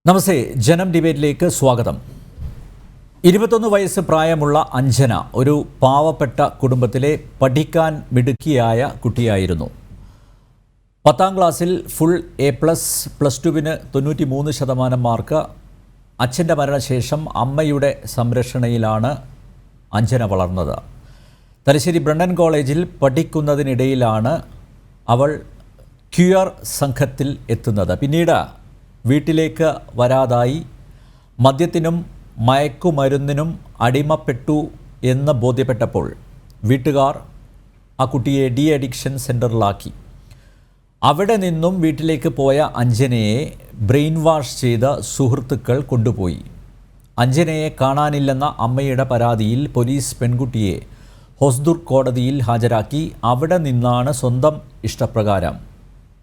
നമസ്തേ, ജനം ഡിബേറ്റിലേക്ക് സ്വാഗതം. 21 വയസ്സ് പ്രായമുള്ള അഞ്ജന ഒരു പാവപ്പെട്ട കുടുംബത്തിലെ പഠിക്കാൻ മിടുക്കിയായ കുട്ടിയായിരുന്നു. 10ാം ക്ലാസ്സിൽ ഫുൾ A+, പ്ലസ് ടുവിന് 93% മാർക്ക്. അച്ഛൻ്റെ മരണശേഷം അമ്മയുടെ സംരക്ഷണയിലാണ് അഞ്ജന വളർന്നത്. തലശ്ശേരി ബ്രണ്ടൻ കോളേജിൽ പഠിക്കുന്നതിനിടയിലാണ് അവൾ ക്യൂർ സംഘത്തിൽ എത്തുന്നത്. പിന്നീട് വീട്ടിലേക്ക് വരാതായി മദ്യത്തിനും മയക്കുമരുന്നിനും അടിമപ്പെട്ടു എന്ന് ബോധ്യപ്പെട്ടപ്പോൾ വീട്ടുകാർ ആ കുട്ടിയെ ഡി അഡിക്ഷൻ സെൻ്ററിലാക്കി. അവിടെ നിന്നും വീട്ടിലേക്ക് പോയ അഞ്ജനയെ ബ്രെയിൻ വാഷ് ചെയ്ത സുഹൃത്തുക്കൾ കൊണ്ടുപോയി. അഞ്ജനയെ കാണാനില്ലെന്ന അമ്മയുടെ പരാതിയിൽ പോലീസ് പെൺകുട്ടിയെ ഹൊസ്ദുർ കോടതിയിൽ ഹാജരാക്കി. അവിടെ നിന്നാണ് സ്വന്തം ഇഷ്ടപ്രകാരം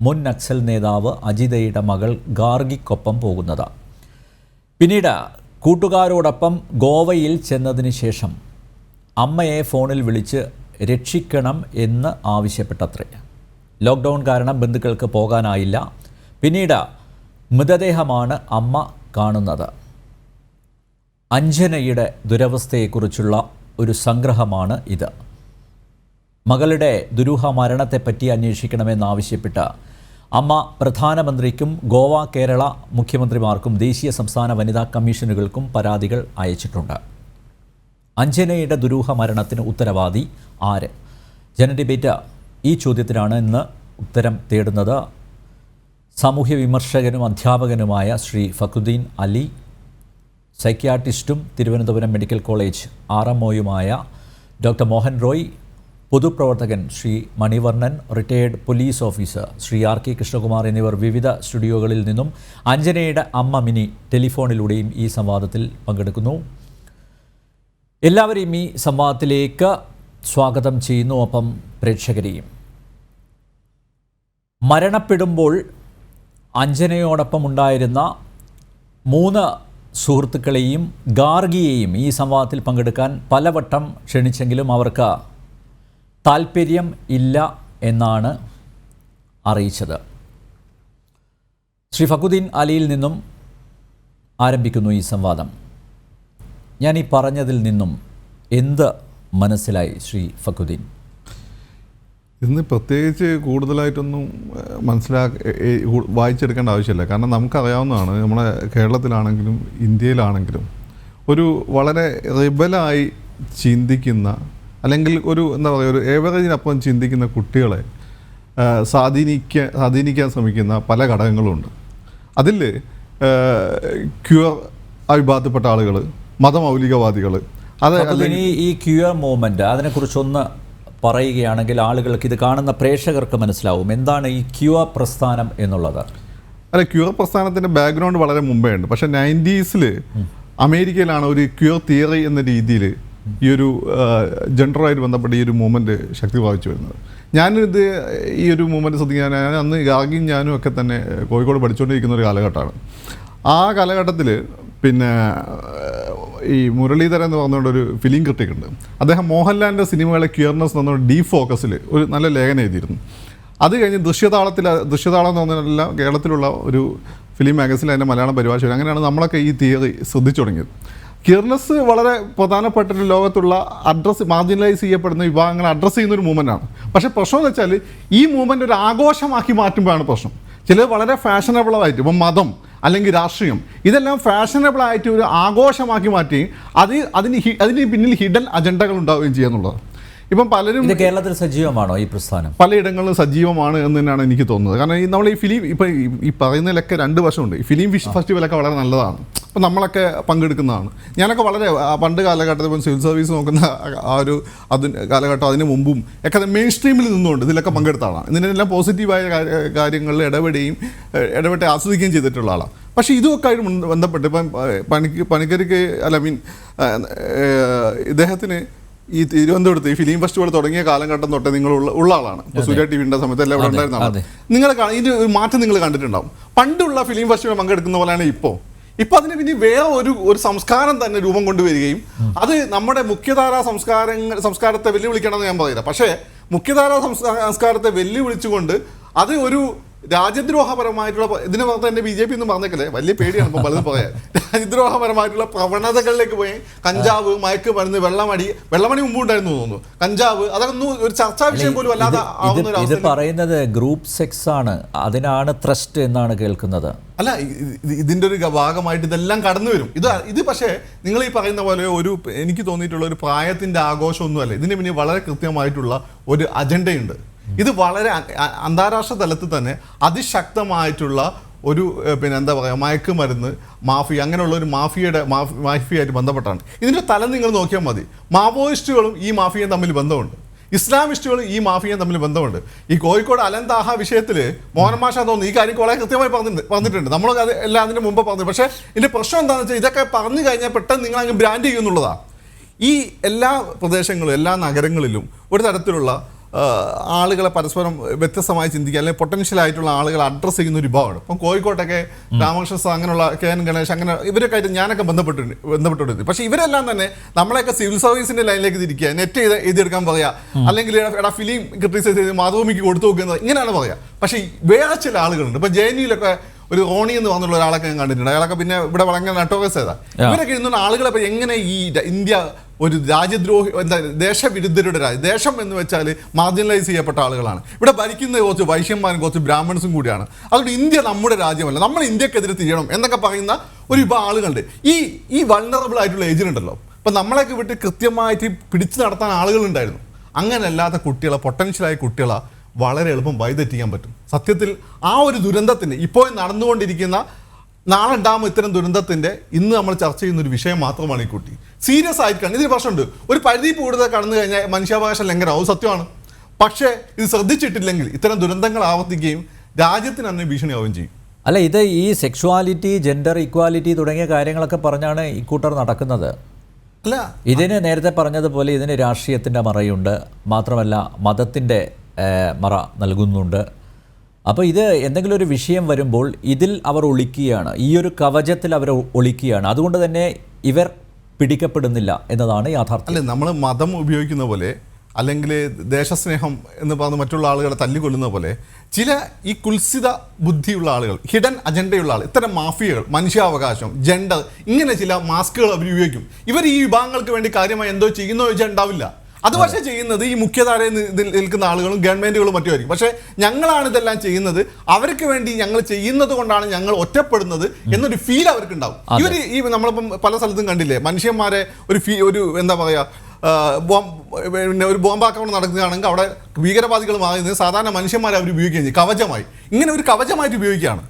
മുൻ നക്സൽ നേതാവ് അജിതയുടെ മകൾ ഗാർഗിക്കൊപ്പം പോകുന്നത്. പിന്നീട് കൂട്ടുകാരോടൊപ്പം ഗോവയിൽ ചെന്നതിന് ശേഷം അമ്മയെ ഫോണിൽ വിളിച്ച് രക്ഷിക്കണം എന്ന് ആവശ്യപ്പെട്ടത്രേ. ലോക്ക്ഡൗൺ കാരണം ബന്ധുക്കൾക്ക് പോകാനായില്ല. പിന്നീട് മൃതദേഹമാണ് അമ്മ കാണുന്നത്. അഞ്ജനയുടെ ദുരവസ്ഥയെക്കുറിച്ചുള്ള ഒരു സംഗ്രഹമാണ് ഇത്. മകളുടെ ദുരൂഹ മരണത്തെപ്പറ്റി അന്വേഷിക്കണമെന്നാവശ്യപ്പെട്ട് അമ്മ പ്രധാനമന്ത്രിക്കും ഗോവ കേരള മുഖ്യമന്ത്രിമാർക്കും ദേശീയ സംസ്ഥാന വനിതാ കമ്മീഷനുകൾക്കും പരാതികൾ അയച്ചിട്ടുണ്ട്. അഞ്ജനയുടെ ദുരൂഹ മരണത്തിന് ഉത്തരവാദി ആര്? ജനം ഡിബേറ്റ് ഈ ചോദ്യത്തിനാണ് ഇന്ന് ഉത്തരം തേടുന്നത്. സാമൂഹ്യ വിമർശകനും അധ്യാപകനുമായ ശ്രീ ഫഖ്റുദ്ദീൻ അലി, സൈക്യാട്രിസ്റ്റും തിരുവനന്തപുരം മെഡിക്കൽ കോളേജ് RMOയുമായ ഡോക്ടർ മോഹൻ റോയ്, പൊതുപ്രവർത്തകൻ Shri Manivarnan, retired police officer Shri RK Krishnakumar എന്നിവർ വിവിധ സ്റ്റുഡിയോകളിൽ നിന്നും അഞ്ജനയുടെ അമ്മ മിനി ടെലിഫോണിലൂടെയും ഈ സംവാദത്തിൽ പങ്കെടുക്കുന്നു. എല്ലാവരെയും ഈ സംവാദത്തിലേക്ക് സ്വാഗതം ചെയ്യുന്നു. ഒപ്പം പ്രേക്ഷകരെയും. മരണപ്പെടുമ്പോൾ അഞ്ജനയോടൊപ്പം ഉണ്ടായിരുന്ന 3 സുഹൃത്തുക്കളെയും ഗാർഗിയെയും ഈ സംവാദത്തിൽ പങ്കെടുക്കാൻ പലവട്ടം ക്ഷണിച്ചെങ്കിലും അവർക്ക് താൽപ്പര്യം ഇല്ല എന്നാണ് അറിയിച്ചത്. ശ്രീ ഫഖ്റുദ്ദീൻ അലിയിൽ നിന്നും ആരംഭിക്കുന്നു ഈ സംവാദം. ഞാൻ ഈ പറഞ്ഞതിൽ നിന്നും എന്ത് മനസ്സിലായി ശ്രീ ഫഖ്റുദ്ദീൻ? ഇന്ന് പ്രത്യേകിച്ച് കൂടുതലായിട്ടൊന്നും വായിച്ചെടുക്കേണ്ട ആവശ്യമില്ല. കാരണം നമുക്കറിയാവുന്നതാണ്, നമ്മുടെ കേരളത്തിലാണെങ്കിലും ഇന്ത്യയിലാണെങ്കിലും ഒരു വളരെ റിബലായി ചിന്തിക്കുന്ന, അല്ലെങ്കിൽ ഒരു എന്താ പറയുക, ഒരു ഏവറേജിനപ്പം ചിന്തിക്കുന്ന കുട്ടികളെ സ്വാധീനിക്കാൻ ശ്രമിക്കുന്ന പല ഘടകങ്ങളുണ്ട്. അതിൽ ക്യൂർ വിഭാഗത്തിൽപ്പെട്ട ആളുകൾ, മതമൗലികവാദികൾ. അത് ഈ ക്യൂർ മൂവ്മെൻറ്റ്, അതിനെക്കുറിച്ചൊന്ന് പറയുകയാണെങ്കിൽ ആളുകൾക്ക്, ഇത് കാണുന്ന പ്രേക്ഷകർക്ക് മനസ്സിലാവും എന്താണ് ഈ ക്യൂർ പ്രസ്ഥാനം എന്നുള്ളത്. അല്ല, ക്യൂർ പ്രസ്ഥാനത്തിൻ്റെ ബാക്ക്ഗ്രൗണ്ട് വളരെ മുമ്പേ ഉണ്ട്. പക്ഷേ 90s അമേരിക്കയിലാണ് ഒരു ക്യൂർ തിയറി എന്ന രീതിയിൽ ഈ ഒരു ജെൻഡറുമായിട്ട് ബന്ധപ്പെട്ട ഈ ഒരു മൂവ്മെൻറ്റ് ശക്തി പ്രാപിച്ചു വരുന്നത്. ഞാനിത് ഈ ഒരു മൂവ്മെൻറ്റ് ശ്രദ്ധിക്കാൻ, അന്ന് ഗാർഗിയും ഞാനും ഒക്കെ തന്നെ കോഴിക്കോട് പഠിച്ചുകൊണ്ടിരിക്കുന്ന ഒരു കാലഘട്ടമാണ്. ആ കാലഘട്ടത്തിൽ പിന്നെ ഈ മുരളീധരൻ എന്ന് പറഞ്ഞുകൊണ്ടൊരു ഫിലിം ക്രിട്ടിക് ഉണ്ട്. അദ്ദേഹം മോഹൻലാലിൻ്റെ സിനിമകളെ ക്യൂർനെസ് എന്ന് പറഞ്ഞ ഫോക്കസിൽ ഒരു നല്ല ലേഖനം എഴുതിയിരുന്നു. അത് കഴിഞ്ഞ് ദൃശ്യതാളം എന്ന് പറഞ്ഞാൽ കേരളത്തിലുള്ള ഒരു ഫിലിം മാഗസിനിൽ അതിൻ്റെ മലയാളം പരിഭാഷ. അങ്ങനെയാണ് നമ്മളൊക്കെ ഈ തിയറി ശ്രദ്ധിച്ചു തുടങ്ങിയത്. ക്യൂർനെസ് വളരെ പ്രധാനപ്പെട്ട ഒരു ലോകത്തുള്ള മാർജിനലൈസ് ചെയ്യപ്പെടുന്ന വിഭാഗങ്ങളെ അഡ്രസ്സ് ചെയ്യുന്നൊരു മൂവ്മെൻറ്റാണ്. പക്ഷേ പ്രശ്നം എന്ന് വെച്ചാൽ ഈ മൂവ്മെൻറ്റ് ഒരു ആഘോഷമാക്കി മാറ്റുമ്പോഴാണ് പ്രശ്നം. ചിലത് വളരെ ഫാഷനബിളായിട്ട്, ഇപ്പം മതം അല്ലെങ്കിൽ രാഷ്ട്രീയം, ഇതെല്ലാം ഫാഷനബിളായിട്ട് ഒരു ആഘോഷമാക്കി മാറ്റി അതിന് പിന്നിൽ ഹിഡൻ അജണ്ടകൾ ഉണ്ടാവുകയും ചെയ്യുന്നുള്ളത്. ഇപ്പം പലരും കേരളത്തിൽ സജീവമാണോ ഈ പ്രസ്ഥാനം? പലയിടങ്ങളിലും സജീവമാണ് എന്ന് തന്നെയാണ് എനിക്ക് തോന്നുന്നത്. കാരണം നമ്മൾ ഈ ഫിലിം ഇപ്പം ഈ പറയുന്നതിലൊക്കെ 2 വശമുണ്ട്. ഈ ഫിലിം ഫെസ്റ്റിവലൊക്കെ വളരെ നല്ലതാണ്. അപ്പം നമ്മളൊക്കെ പങ്കെടുക്കുന്നതാണ്. ഞാനൊക്കെ വളരെ പണ്ട് കാലഘട്ടത്തിൽ ഇപ്പം സിവിൽ സർവീസ് നോക്കുന്ന ആ ഒരു കാലഘട്ടം, അതിന് മുമ്പും ഒക്കെ മെയിൻ സ്ട്രീമിൽ നിന്നുകൊണ്ട് ഇതിലൊക്കെ പങ്കെടുത്ത ആളാണ്. ഇതിനെല്ലാം പോസിറ്റീവായ കാര്യങ്ങളിൽ ഇടപെട്ട് ആസ്വദിക്കുകയും ചെയ്തിട്ടുള്ള ആളാണ്. പക്ഷേ ഇതുമൊക്കെ ആയിട്ട് ബന്ധപ്പെട്ട് ഇപ്പം പണിക്കരിക്ക് ഇദ്ദേഹത്തിന് ഈ തിരുവനന്തപുരത്ത് ഈ ഫിലിം ഫെസ്റ്റിവൽ തുടങ്ങിയ കാലഘട്ടം തൊട്ട് നിങ്ങൾ ഉള്ള ആളാണ്. ഇപ്പോൾ സൂര്യ TVയുടെ സമയത്ത് എല്ലാം ഇവിടെ ഉണ്ടായിരുന്ന ആളാണ്. നിങ്ങൾ ഇതിൻ്റെ ഒരു മാറ്റം നിങ്ങൾ കണ്ടിട്ടുണ്ടാവും. പണ്ടുള്ള ഫിലിം ഫെസ്റ്റിവൽ പങ്കെടുക്കുന്ന പോലെയാണ് ഇപ്പോൾ അതിന് പിന്നെ വേറെ ഒരു സംസ്കാരം തന്നെ രൂപം കൊണ്ടുവരികയും അത് നമ്മുടെ മുഖ്യധാരാ സംസ്കാരത്തെ വെല്ലുവിളിക്കണമെന്ന് ഞാൻ പറയില്ല. പക്ഷേ മുഖ്യധാരാ സംസ്കാരത്തെ വെല്ലുവിളിച്ചുകൊണ്ട് അത് ഒരു രാജ്യദ്രോഹപരമായിട്ടുള്ള ഇതിന് പുറത്ത് എൻ്റെ BJP എന്ന് പറഞ്ഞേക്കല്ലേ, വലിയ പേടിയാണ് ഇപ്പം പലതും പറയാൻ. രാജ്യദ്രോഹപരമായിട്ടുള്ള പ്രവണതകളിലേക്ക് പോയി കഞ്ചാവ്, മയക്കുമരുന്ന്, വെള്ളമണി മുമ്പ് ഉണ്ടായിരുന്നു തോന്നുന്നു, കഞ്ചാവ്, അതൊന്നും ഒരു ചർച്ചാ വിഷയം പോലും അല്ലാതെ ആവുന്ന ഒരു ഇത് പറയുന്നത് ഗ്രൂപ്പ് സെക്സ് ആണ്, അതിനാണ് ത്രസ്റ്റ് എന്നാണ് കേൾക്കുന്നത്. അല്ല, ഇതിൻ്റെ ഒരു ഭാഗമായിട്ട് ഇതെല്ലാം കടന്നു വരും. ഇത് പക്ഷേ നിങ്ങൾ ഈ പറയുന്ന പോലെ ഒരു എനിക്ക് തോന്നിയിട്ടുള്ള ഒരു പ്രായത്തിൻ്റെ ആഘോഷമൊന്നുമല്ല. ഇതിന് പിന്നെ വളരെ കൃത്യമായിട്ടുള്ള ഒരു അജണ്ടയുണ്ട്. ഇത് വളരെ അന്താരാഷ്ട്ര തലത്തിൽ തന്നെ അതിശക്തമായിട്ടുള്ള ഒരു പിന്നെ എന്താ പറയുക, മയക്കുമരുന്ന് മാഫിയ, അങ്ങനെയുള്ള ഒരു മാഫിയായിട്ട് ബന്ധപ്പെട്ടാണ്. ഇതിൻ്റെ തലം നിങ്ങൾ നോക്കിയാൽ മതി. മാവോയിസ്റ്റുകളും ഈ മാഫിയയും തമ്മിൽ ബന്ധമുണ്ട്, ഇസ്ലാമിസ്റ്റുകളും ഈ മാഫിയയും തമ്മിൽ ബന്ധമുണ്ട്. ഈ കോഴിക്കോട് അലന്താഹ വിഷയത്തിൽ മോഹൻ മാഷ തോന്നുന്നു ഈ കാര്യം വളരെ കൃത്യമായി പറഞ്ഞിട്ടുണ്ട്. നമ്മൾ അത് എല്ലാം അതിന് മുമ്പ് പറഞ്ഞു. പക്ഷേ ഇതിൻ്റെ പ്രശ്നം എന്താണെന്ന് വെച്ചാൽ ഇതൊക്കെ പറഞ്ഞു കഴിഞ്ഞാൽ പെട്ടെന്ന് നിങ്ങൾ അങ്ങ് ബ്രാൻഡ് ചെയ്യുന്നുള്ളതാണ്. ഈ എല്ലാ പ്രദേശങ്ങളും എല്ലാ നഗരങ്ങളിലും ഒരു തരത്തിലുള്ള ആളുകളെ പരസ്പരം വ്യത്യസ്തമായി ചിന്തിക്കുക, അല്ലെങ്കിൽ പൊട്ടൻഷ്യൽ ആയിട്ടുള്ള ആളുകളെ അഡ്രസ്സ് ചെയ്യുന്ന ഒരു വിഭാഗമാണ്. ഇപ്പം കോഴിക്കോട്ടൊക്കെ രാമകൃഷ്ണ അങ്ങനെയുള്ള KN ഗണേഷ്, അങ്ങനെ ഇവരൊക്കെ ആയിട്ട് ഞാനൊക്കെ ബന്ധപ്പെട്ടിട്ടുണ്ട്. പക്ഷേ ഇവരെല്ലാം തന്നെ നമ്മളെയൊക്കെ സിവിൽ സർവീസിൻ്റെ ലൈനിലേക്ക് തിരിക്കുക, നെറ്റ് എഴുതിയെടുക്കാൻ പറയുക, അല്ലെങ്കിൽ എടാ ഫിലിം ക്രിട്ടിസൈസ് ചെയ്ത് മാതൃഭൂമിക്ക് കൊടുത്തു നോക്കുന്നത്, ഇങ്ങനെയാണ് പറയുക. പക്ഷേ വേറെ ചില ആളുകളുണ്ട്. ഇപ്പം JNUയിലൊക്കെ ഒരു റോണി എന്ന് പറഞ്ഞുള്ള ഒരാളൊക്കെ ഞാൻ കണ്ടിട്ടുണ്ട്. അയാളൊക്കെ പിന്നെ ഇവിടെ വളരെ നട്ടോകസ് ചെയ്താൽ ഇവരൊക്കെ ഇരുന്ന ആളുകളെ ഇപ്പം എങ്ങനെ ഈ ഇന്ത്യ ഒരു രാജ്യദ്രോഹി, എന്താ ദേശവിരുദ്ധരുടെ ദേശം എന്ന് വെച്ചാൽ മാർജിനലൈസ് ചെയ്യപ്പെട്ട ആളുകളാണ് ഇവിടെ ഭരിക്കുന്നത്. കുറച്ച് വൈശ്യന്മാരും കുറച്ച് ബ്രാഹ്മൺസും കൂടിയാണ്. അതുകൊണ്ട് ഇന്ത്യ നമ്മുടെ രാജ്യമല്ല, നമ്മൾ ഇന്ത്യക്കെതിരെ തിരിയണം എന്നൊക്കെ പറയുന്ന ഒരു വിഭാഗം ആളുകളുണ്ട്. ഈ വൾണറബിൾ ആയിട്ടുള്ള ഏജിലുണ്ടല്ലോ, ഇപ്പം നമ്മളെയൊക്കെ വിട്ട് കൃത്യമായിട്ട് പിടിച്ചു നടത്താൻ ആളുകളുണ്ടായിരുന്നു. അങ്ങനെ അല്ലാത്ത കുട്ടികളെ, പൊട്ടൻഷ്യലായ കുട്ടികളെ വളരെ എളുപ്പം വഴിതെറ്റിക്കാൻ പറ്റും. സത്യത്തിൽ ആ ഒരു ദുരന്തത്തിന് ഇപ്പോൾ നടന്നുകൊണ്ടിരിക്കുന്ന, നാളെ ഉണ്ടാകുമ്പോൾ ഇത്തരം ദുരന്തത്തിൻ്റെ ഇന്ന് നമ്മൾ ചർച്ച ചെയ്യുന്ന ഒരു വിഷയം മാത്രമാണ് ഈ കുട്ടി. സീരിയസ് ആയിട്ടാണ് ഇതിന് പ്രശ്നമുണ്ട്. ഒരു പരിധി കൂടുതൽ കടന്നു കഴിഞ്ഞാൽ മനുഷ്യാവകാശ ലംഘനമാവും, സത്യമാണ്. പക്ഷേ ഇത് ശ്രദ്ധിച്ചിട്ടില്ലെങ്കിൽ ഇത്തരം ദുരന്തങ്ങൾ ആവർത്തിക്കുകയും രാജ്യത്തിന് തന്നെ ഭീഷണിയാവുകയും ചെയ്യും. അല്ല, ഇത് ഈ സെക്ഷുവാലിറ്റി, ജെൻഡർ ഇക്വാലിറ്റി തുടങ്ങിയ കാര്യങ്ങളൊക്കെ പറഞ്ഞാണ് ഇക്കൂട്ടർ നടക്കുന്നത്. അല്ല, ഇതിന് നേരത്തെ പറഞ്ഞതുപോലെ ഇതിന് രാഷ്ട്രീയത്തിൻ്റെ മറയുണ്ട്, മാത്രമല്ല മതത്തിൻ്റെ മറ നൽകുന്നുണ്ട്. അപ്പോൾ ഇത് എന്തെങ്കിലും ഒരു വിഷയം വരുമ്പോൾ ഇതിൽ അവർ ഒളിക്കുകയാണ്, ഈ ഒരു കവചത്തിൽ അവർ ഒളിക്കുകയാണ്. അതുകൊണ്ട് തന്നെ ഇവർ പിടിക്കപ്പെടുന്നില്ല എന്നതാണ് യാഥാർത്ഥ്യം. അല്ലേ, നമ്മൾ മതം ഉപയോഗിക്കുന്ന പോലെ, അല്ലെങ്കിൽ ദേശസ്നേഹം എന്ന് പറഞ്ഞ് മറ്റുള്ള ആളുകളെ തല്ലിക്കൊല്ലുന്ന പോലെ, ചില ഈ കുൽസിത ബുദ്ധിയുള്ള ആളുകൾ, ഹിഡൻ അജണ്ടയുള്ള ആൾ, ഇത്തരം മാഫിയകൾ, മനുഷ്യാവകാശം, ജെൻഡർ, ഇങ്ങനെ ചില മാസ്കുകൾ അവർ ഉപയോഗിക്കും. ഇവർ ഈ വിഭാഗങ്ങൾക്ക് വേണ്ടി കാര്യമായി എന്തോ ചെയ്യുന്നോ ചോദിച്ചാൽ ഉണ്ടാവില്ല. അത് പക്ഷേ ചെയ്യുന്നത് ഈ മുഖ്യധാരയിൽ നിൽക്കുന്ന ആളുകളും ഗവൺമെൻറ്റുകളും മറ്റുമായിരിക്കും. പക്ഷേ ഞങ്ങളാണ് ഇതെല്ലാം ചെയ്യുന്നത്, അവർക്ക് വേണ്ടി ഞങ്ങൾ ചെയ്യുന്നത് കൊണ്ടാണ് ഞങ്ങൾ ഒറ്റപ്പെടുന്നത് എന്നൊരു ഫീൽ അവർക്കുണ്ടാവും. ഇവർ ഈ നമ്മളിപ്പം പല സ്ഥലത്തും കണ്ടില്ലേ, മനുഷ്യന്മാരെ ഒരു എന്താ പറയുക, പിന്നെ ഒരു ബോംബാക്രമണം നടക്കുകയാണെങ്കിൽ അവിടെ ഭീകരവാദികൾ മാറുന്നത് സാധാരണ മനുഷ്യന്മാരെ അവർ ഉപയോഗിക്കുകയും ചെയ്യും, കവചമായി. ഇങ്ങനെ ഒരു കവചമായിട്ട് ഉപയോഗിക്കുകയാണ്.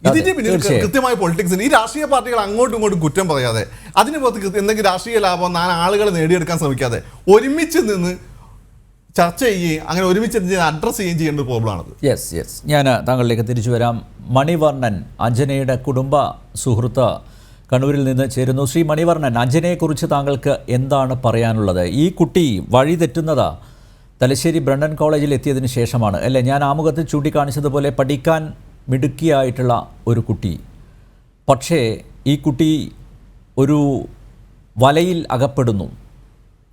ഇതിൻ്റെ പിന്നിൽ കൃത്യമായ പൊളിറ്റിക്സിന് ഈ രാഷ്ട്രീയ പാർട്ടികൾ അങ്ങോട്ടും ഇങ്ങോട്ടും കുറ്റം പറയാതെ, അതിന് പുറത്ത് എന്തെങ്കിലും രാഷ്ട്രീയ ലാഭം ആളുകളെ നേടിയെടുക്കാൻ ശ്രമിക്കാതെ ഒരുമിച്ച് നിന്ന് ചർച്ച ചെയ്യുകയും അങ്ങനെ ഒരുമിച്ച് അഡ്രസ്സ് ചെയ്യുകയും ചെയ്യേണ്ട ഒരു പ്രോബ്ലമാണത്. യെസ്, ഞാൻ താങ്കളിലേക്ക് തിരിച്ചു വരാം. മണിവർണ്ണൻ, അഞ്ജനയുടെ കുടുംബ സുഹൃത്ത്, കണ്ണൂരിൽ നിന്ന് ചേരുന്നു. ശ്രീ മണിവർണ്ണൻ, അഞ്ജനയെക്കുറിച്ച് താങ്കൾക്ക് എന്താണ് പറയാനുള്ളത്? ഈ കുട്ടി വഴിതെറ്റുന്നത് തലശ്ശേരി ബ്രണ്ണൻ കോളേജിൽ എത്തിയതിന് ശേഷമാണ് അല്ലേ? ഞാൻ ആമുഖത്തിൽ ചൂണ്ടിക്കാണിച്ചതുപോലെ പഠിക്കാൻ മിടുക്കിയായിട്ടുള്ള ഒരു കുട്ടി. പക്ഷേ ഈ കുട്ടി ഒരു വലയിൽ അകപ്പെടുന്നു.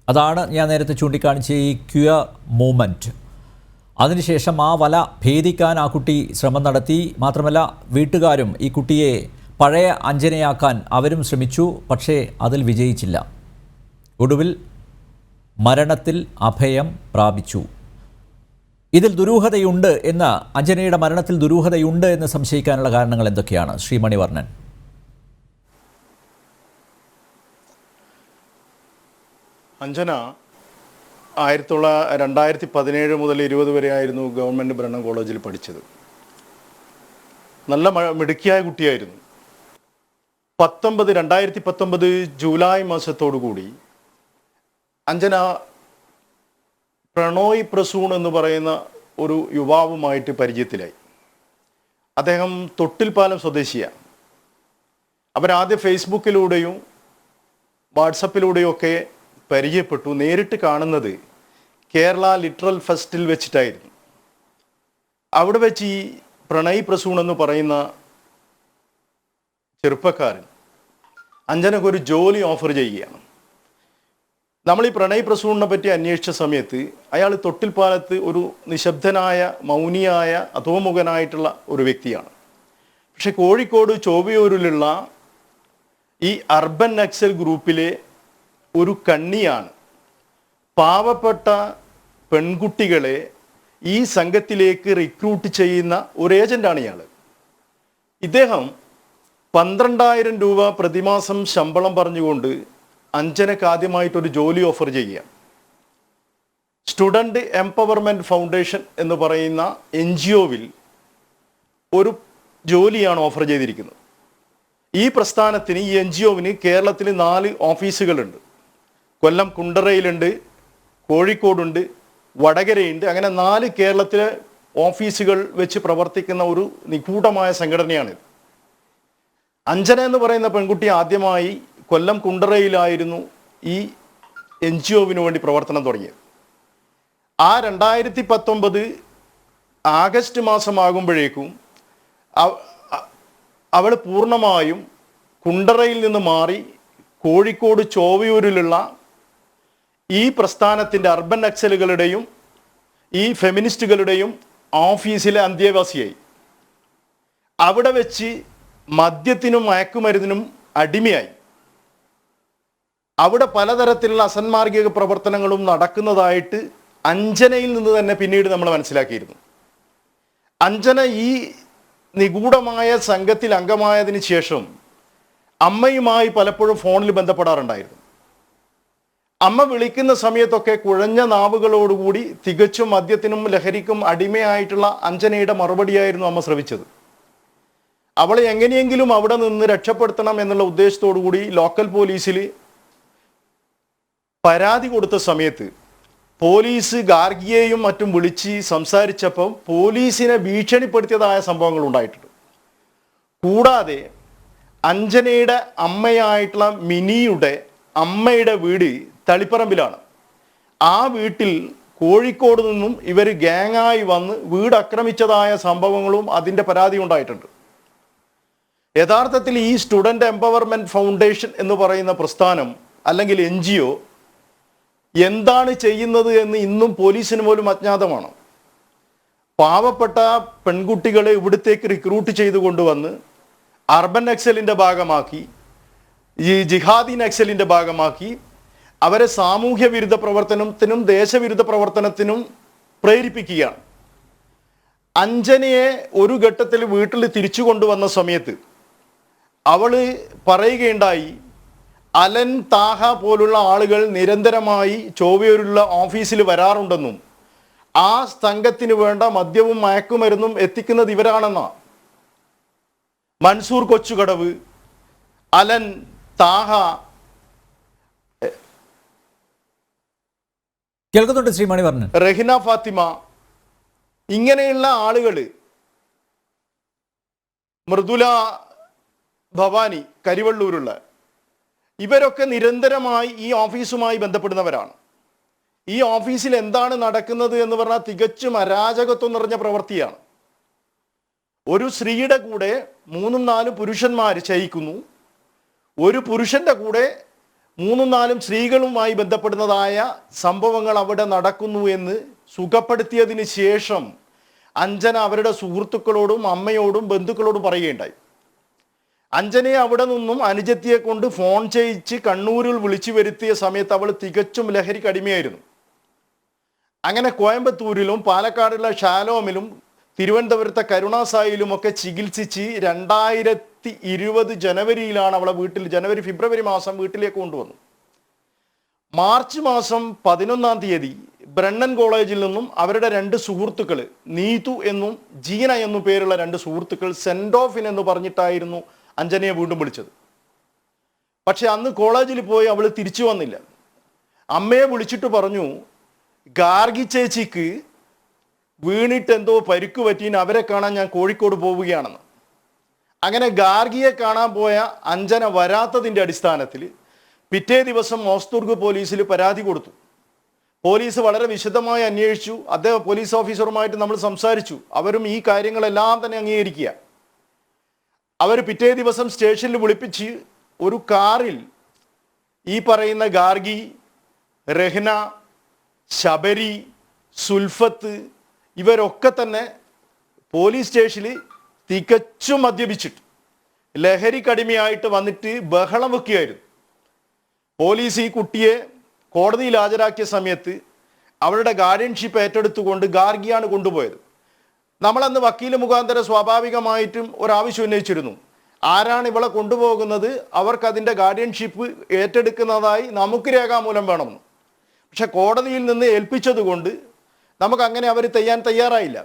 അതാണ് ഞാൻ നേരത്തെ ചൂണ്ടിക്കാണിച്ച ഈ ക്യൂർ മൂവ്മെൻറ്റ്. അതിനുശേഷം ആ വല ഭേദിക്കാൻ ആ കുട്ടി ശ്രമം നടത്തി. മാത്രമല്ല വീട്ടുകാരും ഈ കുട്ടിയെ പഴയ അഞ്ജനയാക്കാൻ അവരും ശ്രമിച്ചു. പക്ഷേ അതിൽ വിജയിച്ചില്ല. ഒടുവിൽ മരണത്തിൽ അഭയം പ്രാപിച്ചു. ഇതിൽ ദുരൂഹതയുണ്ട് എന്ന്, അഞ്ജനയുടെ മരണത്തിൽ ദുരൂഹതയുണ്ട് എന്ന് സംശയിക്കാനുള്ള കാരണങ്ങൾ എന്തൊക്കെയാണ് ശ്രീ മണിവർണ്ണൻ? അഞ്ജന 2017 മുതൽ 20 വരെ ആയിരുന്നു ഗവൺമെൻറ് ബ്രണ്ണൻ കോളേജിൽ പഠിച്ചത്. നല്ല മിടുക്കിയായ കുട്ടിയായിരുന്നു. 2019 ജൂലൈ മാസത്തോടുകൂടി അഞ്ജന പ്രണോയ് പ്രസൂൺ എന്ന് പറയുന്ന ഒരു യുവാവുമായിട്ട് പരിചയത്തിലായി. അദ്ദേഹം തൊട്ടിൽപ്പാലം സ്വദേശിയാണ്. അവരാദ്യം ഫേസ്ബുക്കിലൂടെയും വാട്സപ്പിലൂടെയും ഒക്കെ പരിചയപ്പെട്ടു. നേരിട്ട് കാണുന്നത് കേരള ലിറ്ററൽ ഫെസ്റ്റിൽ വെച്ചിട്ടായിരുന്നു. അവിടെ വെച്ച് ഈ പ്രണയ് പ്രസൂൺ എന്ന് പറയുന്ന ചെറുപ്പക്കാരൻ അഞ്ജനക്കൊരു ജോലി ഓഫർ ചെയ്യുകയാണ്. നമ്മൾ ഈ പ്രണയ് പ്രസൂണിനെ പറ്റി അന്വേഷിച്ച സമയത്ത് അയാൾ തൊട്ടിൽപ്പാലത്ത് ഒരു നിശബ്ദനായ മൗനിയായ അധോമുഖനായിട്ടുള്ള ഒരു വ്യക്തിയാണ്. പക്ഷെ കോഴിക്കോട് ചോവയൂരിലുള്ള ഈ അർബൻ നക്സൽ ഗ്രൂപ്പിലെ ഒരു കണ്ണിയാണ്. പാവപ്പെട്ട പെൺകുട്ടികളെ ഈ സംഘത്തിലേക്ക് റിക്രൂട്ട് ചെയ്യുന്ന ഒരു ഏജന്റാണ് ഇയാൾ. ഇദ്ദേഹം 12,000 രൂപ പ്രതിമാസം ശമ്പളം പറഞ്ഞുകൊണ്ട് അഞ്ജനക്ക് ആദ്യമായിട്ടൊരു ജോലി ഓഫർ ചെയ്യുക. സ്റ്റുഡൻറ് എംപവർമെൻറ്റ് ഫൗണ്ടേഷൻ എന്ന് പറയുന്ന NGOവിൽ ഒരു ജോലിയാണ് ഓഫർ ചെയ്തിരിക്കുന്നത്. ഈ പ്രസ്ഥാനത്തിന്, ഈ NGOവിന് കേരളത്തിൽ 4 ഓഫീസുകളുണ്ട്. കൊല്ലം കുണ്ടറയിലുണ്ട്, കോഴിക്കോടുണ്ട്, വടകരയുണ്ട്. അങ്ങനെ 4 കേരളത്തിലെ ഓഫീസുകൾ വെച്ച് പ്രവർത്തിക്കുന്ന ഒരു നിഗൂഢമായ സംഘടനയാണിത്. അഞ്ജന എന്ന് പറയുന്ന പെൺകുട്ടി ആദ്യമായി കൊല്ലം കുണ്ടറയിലായിരുന്നു ഈ NGOവിന് വേണ്ടി പ്രവർത്തനം തുടങ്ങിയത്. ആ 2019 ആഗസ്റ്റ് മാസമാകുമ്പോഴേക്കും അവൾ പൂർണ്ണമായും കുണ്ടറയിൽ നിന്ന് മാറി കോഴിക്കോട് ചോവയൂരിലുള്ള ഈ പ്രസ്ഥാനത്തിൻ്റെ അർബൻ നക്സലുകളുടെയും ഈ ഫെമിനിസ്റ്റുകളുടെയും ഓഫീസിലെ അന്തേവാസിയായി. അവിടെ വെച്ച് മദ്യത്തിനും മയക്കുമരുന്നിനും അടിമയായി. അവിടെ പലതരത്തിലുള്ള അസന്മാർഗിക പ്രവർത്തനങ്ങളും നടക്കുന്നതായിട്ട് അഞ്ജനയിൽ നിന്ന് തന്നെ പിന്നീട് നമ്മൾ മനസ്സിലാക്കിയിരുന്നു. അഞ്ജന ഈ നിഗൂഢമായ സംഘത്തിൽ അംഗമായതിനു ശേഷം അമ്മയുമായി പലപ്പോഴും ഫോണിൽ ബന്ധപ്പെടാറുണ്ടായിരുന്നു. അമ്മ വിളിക്കുന്ന സമയത്തൊക്കെ കുഴഞ്ഞ നാവുകളോടുകൂടി തികച്ചും മദ്യത്തിനും ലഹരിക്കും അടിമയായിട്ടുള്ള അഞ്ജനയുടെ മറുപടിയായിരുന്നു അമ്മ ശ്രവിച്ചത്. അവളെ എങ്ങനെയെങ്കിലും അവിടെ നിന്ന് രക്ഷപ്പെടുത്തണം എന്നുള്ള ഉദ്ദേശത്തോടു കൂടി ലോക്കൽ പോലീസിൽ പരാതി കൊടുത്ത സമയത്ത് പോലീസ് ഗാർഗിയെയും മറ്റും വിളിച്ച് സംസാരിച്ചപ്പം പോലീസിനെ ഭീഷണിപ്പെടുത്തിയതായ സംഭവങ്ങൾ ഉണ്ടായിട്ടുണ്ട്. കൂടാതെ അഞ്ജനയുടെ അമ്മയായിട്ടുള്ള മിനിയുടെ അമ്മയുടെ വീട് തളിപ്പറമ്പിലാണ്. ആ വീട്ടിൽ കോഴിക്കോട് നിന്നും ഇവർ ഗ്യാങ്ങായി വന്ന് വീട് ആക്രമിച്ചതായ സംഭവങ്ങളും അതിൻ്റെ പരാതി ഉണ്ടായിട്ടുണ്ട്. യഥാർത്ഥത്തിൽ ഈ സ്റ്റുഡൻറ് എംപവർമെൻറ്റ് ഫൗണ്ടേഷൻ എന്ന് പറയുന്ന പ്രസ്ഥാനം അല്ലെങ്കിൽ NGO എന്താണ് ചെയ്യുന്നത് എന്ന് ഇന്നും പോലീസിന് പോലും അജ്ഞാതമാണ്. പാവപ്പെട്ട പെൺകുട്ടികളെ ഇവിടത്തേക്ക് റിക്രൂട്ട് ചെയ്തു കൊണ്ടുവന്ന് അർബൻ നക്സലിൻ്റെ ഭാഗമാക്കി, ഈ ജിഹാദി നക്സലിൻ്റെ ഭാഗമാക്കി അവരെ സാമൂഹ്യ വിരുദ്ധ പ്രവർത്തനത്തിനും ദേശവിരുദ്ധ പ്രവർത്തനത്തിനും പ്രേരിപ്പിക്കുകയാണ്. അഞ്ജനയെ ഒരു ഘട്ടത്തിൽ വീട്ടിൽ തിരിച്ചു കൊണ്ടുവന്ന സമയത്ത് അവൾ പറയുകയുണ്ടായി, അലൻ താഹ പോലുള്ള ആളുകൾ നിരന്തരമായി ചോവയൂരുള്ള ഓഫീസിൽ വരാറുണ്ടെന്നും ആ സംഘത്തിന് വേണ്ട മദ്യവും മയക്കുമരുന്നും എത്തിക്കുന്നത് ഇവരാണെന്ന. മൻസൂർ കൊച്ചുകടവ്, അലൻ താഹ, കേൾക്കുന്നുണ്ട് ശ്രീ മണിവർണ്ണൻ. റഹിന ഫാത്തിമ, ഇങ്ങനെയുള്ള ആളുകൾ, മൃദുല ഭവാനി കരിവള്ളൂരുള്ള, ഇവരൊക്കെ നിരന്തരമായി ഈ ഓഫീസുമായി ബന്ധപ്പെടുന്നവരാണ്. ഈ ഓഫീസിൽ എന്താണ് നടക്കുന്നത് എന്ന് പറഞ്ഞാൽ തികച്ചും അരാജകത്വം നിറഞ്ഞ പ്രവൃത്തിയാണ്. ഒരു സ്ത്രീയുടെ കൂടെ 3-4 പുരുഷന്മാർ ശയിക്കുന്നു. ഒരു പുരുഷന്റെ കൂടെ 3-4 സ്ത്രീകളുമായി ബന്ധപ്പെടുന്നതായ സംഭവങ്ങൾ അവിടെ നടക്കുന്നു എന്ന് സുഖപ്പെടുത്തിയതിന് ശേഷം അഞ്ജന അവരുടെ സുഹൃത്തുക്കളോടും അമ്മയോടും ബന്ധുക്കളോടും പറയുകയുണ്ടായി. അഞ്ജനയെ അവിടെ നിന്നും അനുജത്തിയെ കൊണ്ട് ഫോൺ ചെയ്യിച്ച് കണ്ണൂരിൽ വിളിച്ചു വരുത്തിയ സമയത്ത് അവൾ തികച്ചും ലഹരിക്ക് അടിമയായിരുന്നു. അങ്ങനെ കോയമ്പത്തൂരിലും പാലക്കാടുള്ള ഷാലോമിലും തിരുവനന്തപുരത്തെ കരുണാസായിലും ഒക്കെ ചികിത്സിച്ച് 2020 ജനുവരിയിലാണ് അവളെ വീട്ടിൽ, ഫെബ്രുവരി മാസം വീട്ടിലേക്ക് കൊണ്ടുവന്നു. മാർച്ച് മാസം 11-ാം തീയതി ബ്രണ്ണൻ കോളേജിൽ നിന്നും അവരുടെ 2 സുഹൃത്തുക്കൾ, നീതു എന്നും ജീന എന്നും പേരുള്ള 2 സുഹൃത്തുക്കൾ സെൻഡ് ഓഫിൻ എന്ന് പറഞ്ഞിട്ടായിരുന്നു അഞ്ജനയെ വീണ്ടും വിളിച്ചത്. പക്ഷെ അന്ന് കോളേജിൽ പോയി അവൾ തിരിച്ചു വന്നില്ല. അമ്മയെ വിളിച്ചിട്ട് പറഞ്ഞു, ഗാർഗി ചേച്ചിക്ക് വീണിട്ട് എന്തോ പരിക്ക് പറ്റീന്, അവരെ കാണാൻ ഞാൻ കോഴിക്കോട് പോവുകയാണെന്ന്. അങ്ങനെ ഗാർഗിയെ കാണാൻ പോയ അഞ്ജന വരാത്തതിൻ്റെ അടിസ്ഥാനത്തിൽ പിറ്റേ ദിവസം ഓസ്തുർഗ് പോലീസിൽ പരാതി കൊടുത്തു. പോലീസ് വളരെ വിശദമായി അന്വേഷിച്ചു. അദ്ദേഹം പോലീസ് ഓഫീസറുമായിട്ട് നമ്മൾ സംസാരിച്ചു. അവരും ഈ കാര്യങ്ങളെല്ലാം തന്നെ അംഗീകരിക്കുക. അവർ പിറ്റേ ദിവസം സ്റ്റേഷനിൽ വിളിപ്പിച്ച് ഒരു കാറിൽ ഈ പറയുന്ന ഗാർഗി, രഹ്ന, ശബരി, സുൽഫത്ത് ഇവരൊക്കെ തന്നെ പോലീസ് സ്റ്റേഷനിൽ തികച്ചും മദ്യപിച്ചിട്ട് ലഹരി കടിമയായിട്ട് വന്നിട്ട് ബഹളം വെക്കുകയായിരുന്നു. പോലീസ് ഈ കുട്ടിയെ കോടതിയിൽ ഹാജരാക്കിയ സമയത്ത് അവരുടെ ഗാർഡിയൻഷിപ്പ് ഏറ്റെടുത്തുകൊണ്ട് ഗാർഗിയാണ് കൊണ്ടുപോയത്. നമ്മളന്ന് വക്കീൽ മുഖാന്തരം സ്വാഭാവികമായിട്ടും ഒരാവശ്യം ഉന്നയിച്ചിരുന്നു. ആരാണ് ഇവളെ കൊണ്ടുപോകുന്നത്, അവർക്കതിൻ്റെ ഗാർഡിയൻഷിപ്പ് ഏറ്റെടുക്കുന്നതായി നമുക്ക് രേഖാമൂലം വേണമെന്ന്. പക്ഷെ കോടതിയിൽ നിന്ന് ഏൽപ്പിച്ചതുകൊണ്ട് നമുക്കങ്ങനെ അവർ തയ്യാറായില്ല.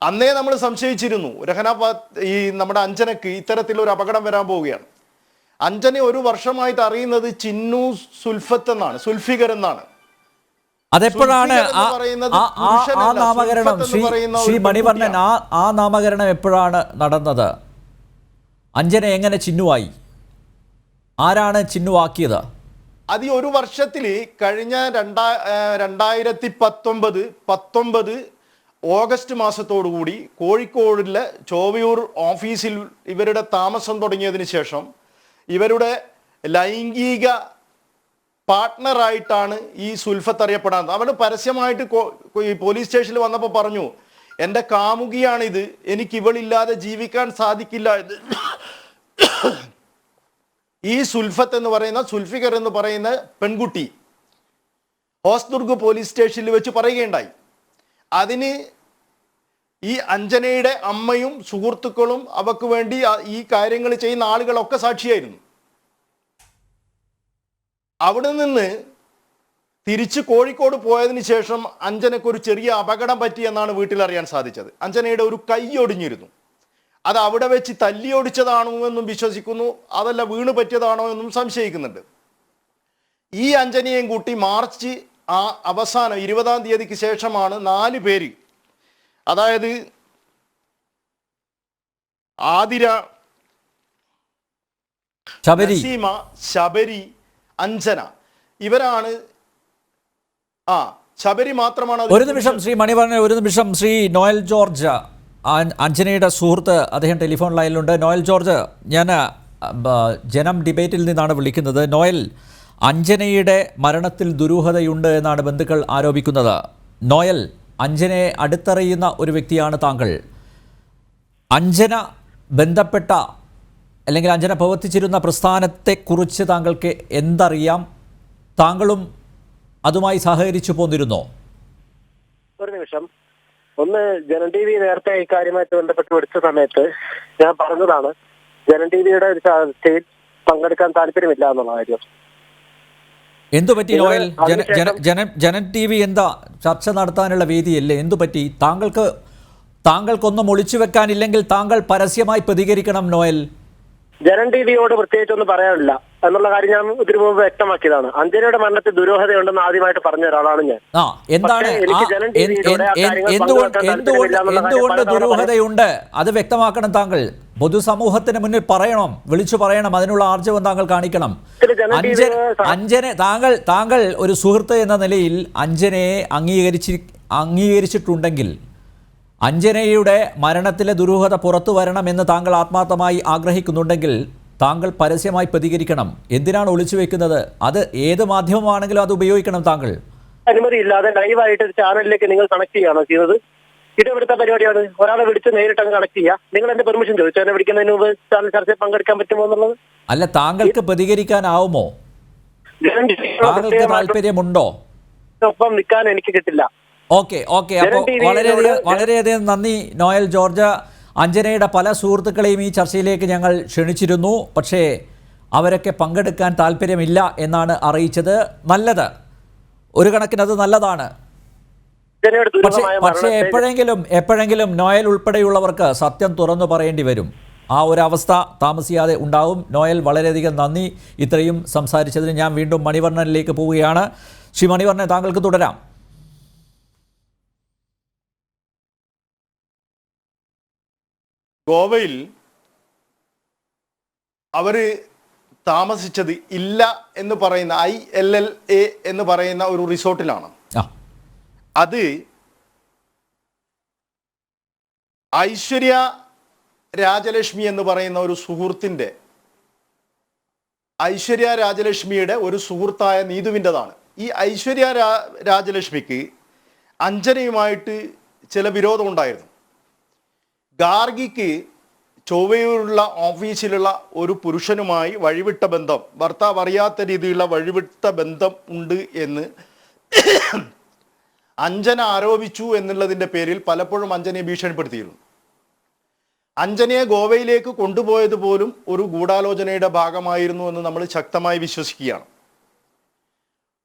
അന്നേ നമ്മൾ സംശയിച്ചിരുന്നു രഹ്ന ഈ നമ്മുടെ അഞ്ജനയ്ക്ക് ഇത്തരത്തിലൊരു അപകടം വരാൻ പോവുകയാണ്. അഞ്ജനെ ഒരു വർഷമായിട്ട് അറിയുന്നത് ചിന്നു സുൽഫത്ത് എന്നാണ്, സുൽഫിഗർ എന്നാണ്. അതെപ്പോഴാണ് ആ നാമകരണം ശ്രീ മണിവർണ്ണൻ ആ നാമകരണം എപ്പോഴാണ് നടന്നത്? അഞ്ജന എങ്ങനെ ചിന്നുവായി? ആരാണ് ചിന്നുവാക്കിയത്? അത് ഈ ഒരു വർഷത്തിൽ കഴിഞ്ഞ 2019 ഓഗസ്റ്റ് മാസത്തോടുകൂടി കോഴിക്കോടിലെ ചോവയൂർ ഓഫീസിൽ ഇവരുടെ താമസം തുടങ്ങിയതിന് ശേഷം ഇവരുടെ ലൈംഗിക പാർട്ട്ണറായിട്ടാണ് ഈ സുൽഫത്ത് അറിയപ്പെടാൻ. അവർ പരസ്യമായിട്ട് ഈ പോലീസ് സ്റ്റേഷനിൽ വന്നപ്പോൾ പറഞ്ഞു, എൻ്റെ കാമുകിയാണിത്, എനിക്ക് ഇവളില്ലാതെ ജീവിക്കാൻ സാധിക്കില്ല എന്ന് ഈ സുൽഫത്ത് എന്ന് പറയുന്ന, സുൽഫിഗർ എന്ന് പറയുന്ന പെൺകുട്ടി ഹോസ്ദുർഗ് പോലീസ് സ്റ്റേഷനിൽ വെച്ച് പറയുകയുണ്ടായി. അതിന് ഈ അഞ്ജനയുടെ അമ്മയും സുഹൃത്തുക്കളും അവർക്ക് വേണ്ടി ഈ കാര്യങ്ങൾ ചെയ്യുന്ന ആളുകളൊക്കെ സാക്ഷിയായിരുന്നു. അവിടെ നിന്ന് തിരിച്ച് കോഴിക്കോട് പോയതിന് ശേഷം അഞ്ജനയ്ക്ക് ഒരു ചെറിയ അപകടം പറ്റിയെന്നാണ് വീട്ടിൽ അറിയാൻ സാധിച്ചത്. അഞ്ജനയുടെ ഒരു കൈ ഒടിഞ്ഞിരുന്നു. അത് അവിടെ വെച്ച് തല്ലിയൊടിച്ചതാണോ എന്നും വിശ്വസിക്കുന്നു, അതല്ല വീണ് പറ്റിയതാണോ എന്നും സംശയിക്കുന്നുണ്ട്. ഈ അഞ്ജനയെയും കൂട്ടി മാർച്ച് അവസാനം 20-ാം തീയതിക്ക് ശേഷമാണ് 4 പേര്, അതായത് ആതിര, നസീമ, ശബരി, അഞ്ജന, ഇവരാണ്. ശബരി മാത്രമാണ്. ഒരു നിമിഷം ശ്രീ മണിവർണ്ണൻ, ഒരു നിമിഷം. ശ്രീ നോയൽ ജോർജ്, അഞ്ജനയുടെ സുഹൃത്ത്, അദ്ദേഹം ടെലിഫോൺ ലൈനിലുണ്ട്. നോയൽ ജോർജ്, ഞാൻ ജനം ഡിബേറ്റിൽ നിന്നാണ് വിളിക്കുന്നത്. നോയൽ, അഞ്ജനയുടെ മരണത്തിൽ ദുരൂഹതയുണ്ട് എന്നാണ് ബന്ധുക്കൾ ആരോപിക്കുന്നത്. നോയൽ, അഞ്ജനയെ അടുത്തറിയുന്ന ഒരു വ്യക്തിയാണ് താങ്കൾ. അഞ്ജന ബന്ധപ്പെട്ട അല്ലെങ്കിൽ അഞ്ജന പ്രവർത്തിച്ചിരുന്ന പ്രസ്ഥാനത്തെക്കുറിച്ച് താങ്കൾക്ക് എന്തറിയാം? താങ്കളും അതുമായി സഹകരിച്ചു പോന്നിരുന്നോ? ഒരു നിമിഷം. ഒന്ന്, ജനം ടി വി നേരത്തെ ഇക്കാര്യമായിട്ട് ബന്ധപ്പെട്ട് വിളിച്ച സമയത്ത് ഞാൻ പറഞ്ഞതാണ് ജനം ടി വിയുടെ ഒരു സ്റ്റേറ്റ് പങ്കെടുക്കാൻ താല്പര്യമില്ല എന്നുള്ള കാര്യം. എന്തു പറ്റി നോയൽ? ജനം ടി വി എന്താ ചർച്ച നടത്താനുള്ള വേദിയല്ലേ? എന്തു പറ്റി? താങ്കൾക്കൊന്നും ഒളിച്ചു വെക്കാനില്ലെങ്കിൽ താങ്കൾ പരസ്യമായി പ്രതികരിക്കണം നോയൽ. ജനം ടി വിയോട് പ്രത്യേകിച്ചൊന്നും പറയാനില്ല എന്നുള്ള കാര്യം ഞാൻ ഇതിനു മുമ്പ് വ്യക്തമാക്കിയതാണ്. അഞ്ജനയുടെ മരണത്തിൽ ദുരൂഹതയുണ്ടെന്ന് ആദ്യമായിട്ട് പറഞ്ഞ ഒരാളാണ് ഞാൻ. എന്തുകൊണ്ട് ദുരൂഹതയുണ്ട് അത് വ്യക്തമാക്കണം താങ്കൾ. പൊതുസമൂഹത്തിന് മുന്നിൽ പറയണം, വിളിച്ചു പറയണം. അതിനുള്ള ആർജവം താങ്കൾ കാണിക്കണം. അഞ്ജന, താങ്കൾ ഒരു സുഹൃത്ത് എന്ന നിലയിൽ അഞ്ജനയെ അംഗീകരിച്ചിട്ടുണ്ടെങ്കിൽ, അഞ്ജനയുടെ മരണത്തിലെ ദുരൂഹത പുറത്തു വരണമെന്ന് താങ്കൾ ആത്മാർത്ഥമായി ആഗ്രഹിക്കുന്നുണ്ടെങ്കിൽ താങ്കൾ പരസ്യമായി പ്രതികരിക്കണം. എന്തിനാണ് ഒളിച്ചു വെക്കുന്നത്? അത് ഏത് മാധ്യമമാണെങ്കിലും അത് ഉപയോഗിക്കണം. താങ്കൾ അനുമതിയില്ലാതെ ലൈവായിട്ട് ചാനലിലേക്ക് നിങ്ങൾ കണക്ട് ചെയ്യുകയാണോ ചെയ്തത്? ഇത് ഇവിടുത്തെ പരിപാടിയാണ്. ഒരാളെ വിളിച്ച് നേരിട്ട് അങ്ങ് കണക്ട് ചെയ്യുക. നിങ്ങൾ എന്റെ പെർമിഷൻ ചോദിച്ചു എന്നെ വിളിക്കുന്നതിന് മുമ്പ് ചാനൽ ചർച്ചയിൽ പങ്കെടുക്കാൻ പറ്റുമോ എന്നുള്ളത്? അല്ല, താങ്കൾക്ക് പ്രതികരിക്കാനാവുമോ? താങ്കൾക്ക് താല്പര്യമുണ്ടോ? ഒപ്പം നിൽക്കാൻ എനിക്ക് കിട്ടില്ല. ഓക്കെ. അപ്പോൾ വളരെയധികം നന്ദി നോയൽ ജോർജ്. അഞ്ജനയുടെ പല സുഹൃത്തുക്കളെയും ഈ ചർച്ചയിലേക്ക് ഞങ്ങൾ ക്ഷണിച്ചിരുന്നു. പക്ഷേ അവരൊക്കെ പങ്കെടുക്കാൻ താല്പര്യമില്ല എന്നാണ് അറിയിച്ചത്. നല്ലത്, ഒരു കണക്കിന് അത് നല്ലതാണ്. പക്ഷേ എപ്പോഴെങ്കിലും നോയൽ ഉൾപ്പെടെയുള്ളവർക്ക് സത്യം തുറന്നു പറയേണ്ടി വരും. ആ ഒരവസ്ഥ താമസിയാതെ ഉണ്ടാവും. നോയൽ, വളരെയധികം നന്ദി ഇത്രയും സംസാരിച്ചതിന്. ഞാൻ വീണ്ടും മണിവർണ്ണനിലേക്ക് പോവുകയാണ്. ശ്രീ മണിവർണ്ണൻ, താങ്കൾക്ക് തുടരാം. ഗോവയിൽ അവർ താമസിച്ചത് ഇല്ല എന്ന് പറയുന്ന ILLA എന്ന് പറയുന്ന ഒരു റിസോർട്ടിലാണ്. അത് ഐശ്വര്യ രാജലക്ഷ്മി എന്ന് പറയുന്ന ഒരു സുഹൃത്തിൻ്റെ, ഐശ്വര്യ രാജലക്ഷ്മിയുടെ ഒരു സുഹൃത്തായ നീതുവിൻ്റെതാണ്. ഈ ഐശ്വര്യ രാജലക്ഷ്മിക്ക് അഞ്ജനയുമായിട്ട് ചില വിരോധമുണ്ടായിരുന്നു. ഗാർഗിക്ക് ചൊവ്വയൂരുള്ള ഓഫീസിലുള്ള ഒരു പുരുഷനുമായി വഴിവിട്ട ബന്ധം, ഭർത്താവ് അറിയാത്ത രീതിയിലുള്ള വഴിവിട്ട ബന്ധം ഉണ്ട് എന്ന് അഞ്ജന ആരോപിച്ചു എന്നുള്ളതിൻ്റെ പേരിൽ പലപ്പോഴും അഞ്ജനയെ ഭീഷണിപ്പെടുത്തിയിരുന്നു. അഞ്ജനയെ ഗോവയിലേക്ക് കൊണ്ടുപോയത് പോലും ഒരു ഗൂഢാലോചനയുടെ ഭാഗമായിരുന്നു എന്ന് നമ്മൾ ശക്തമായി വിശ്വസിക്കുകയാണ്.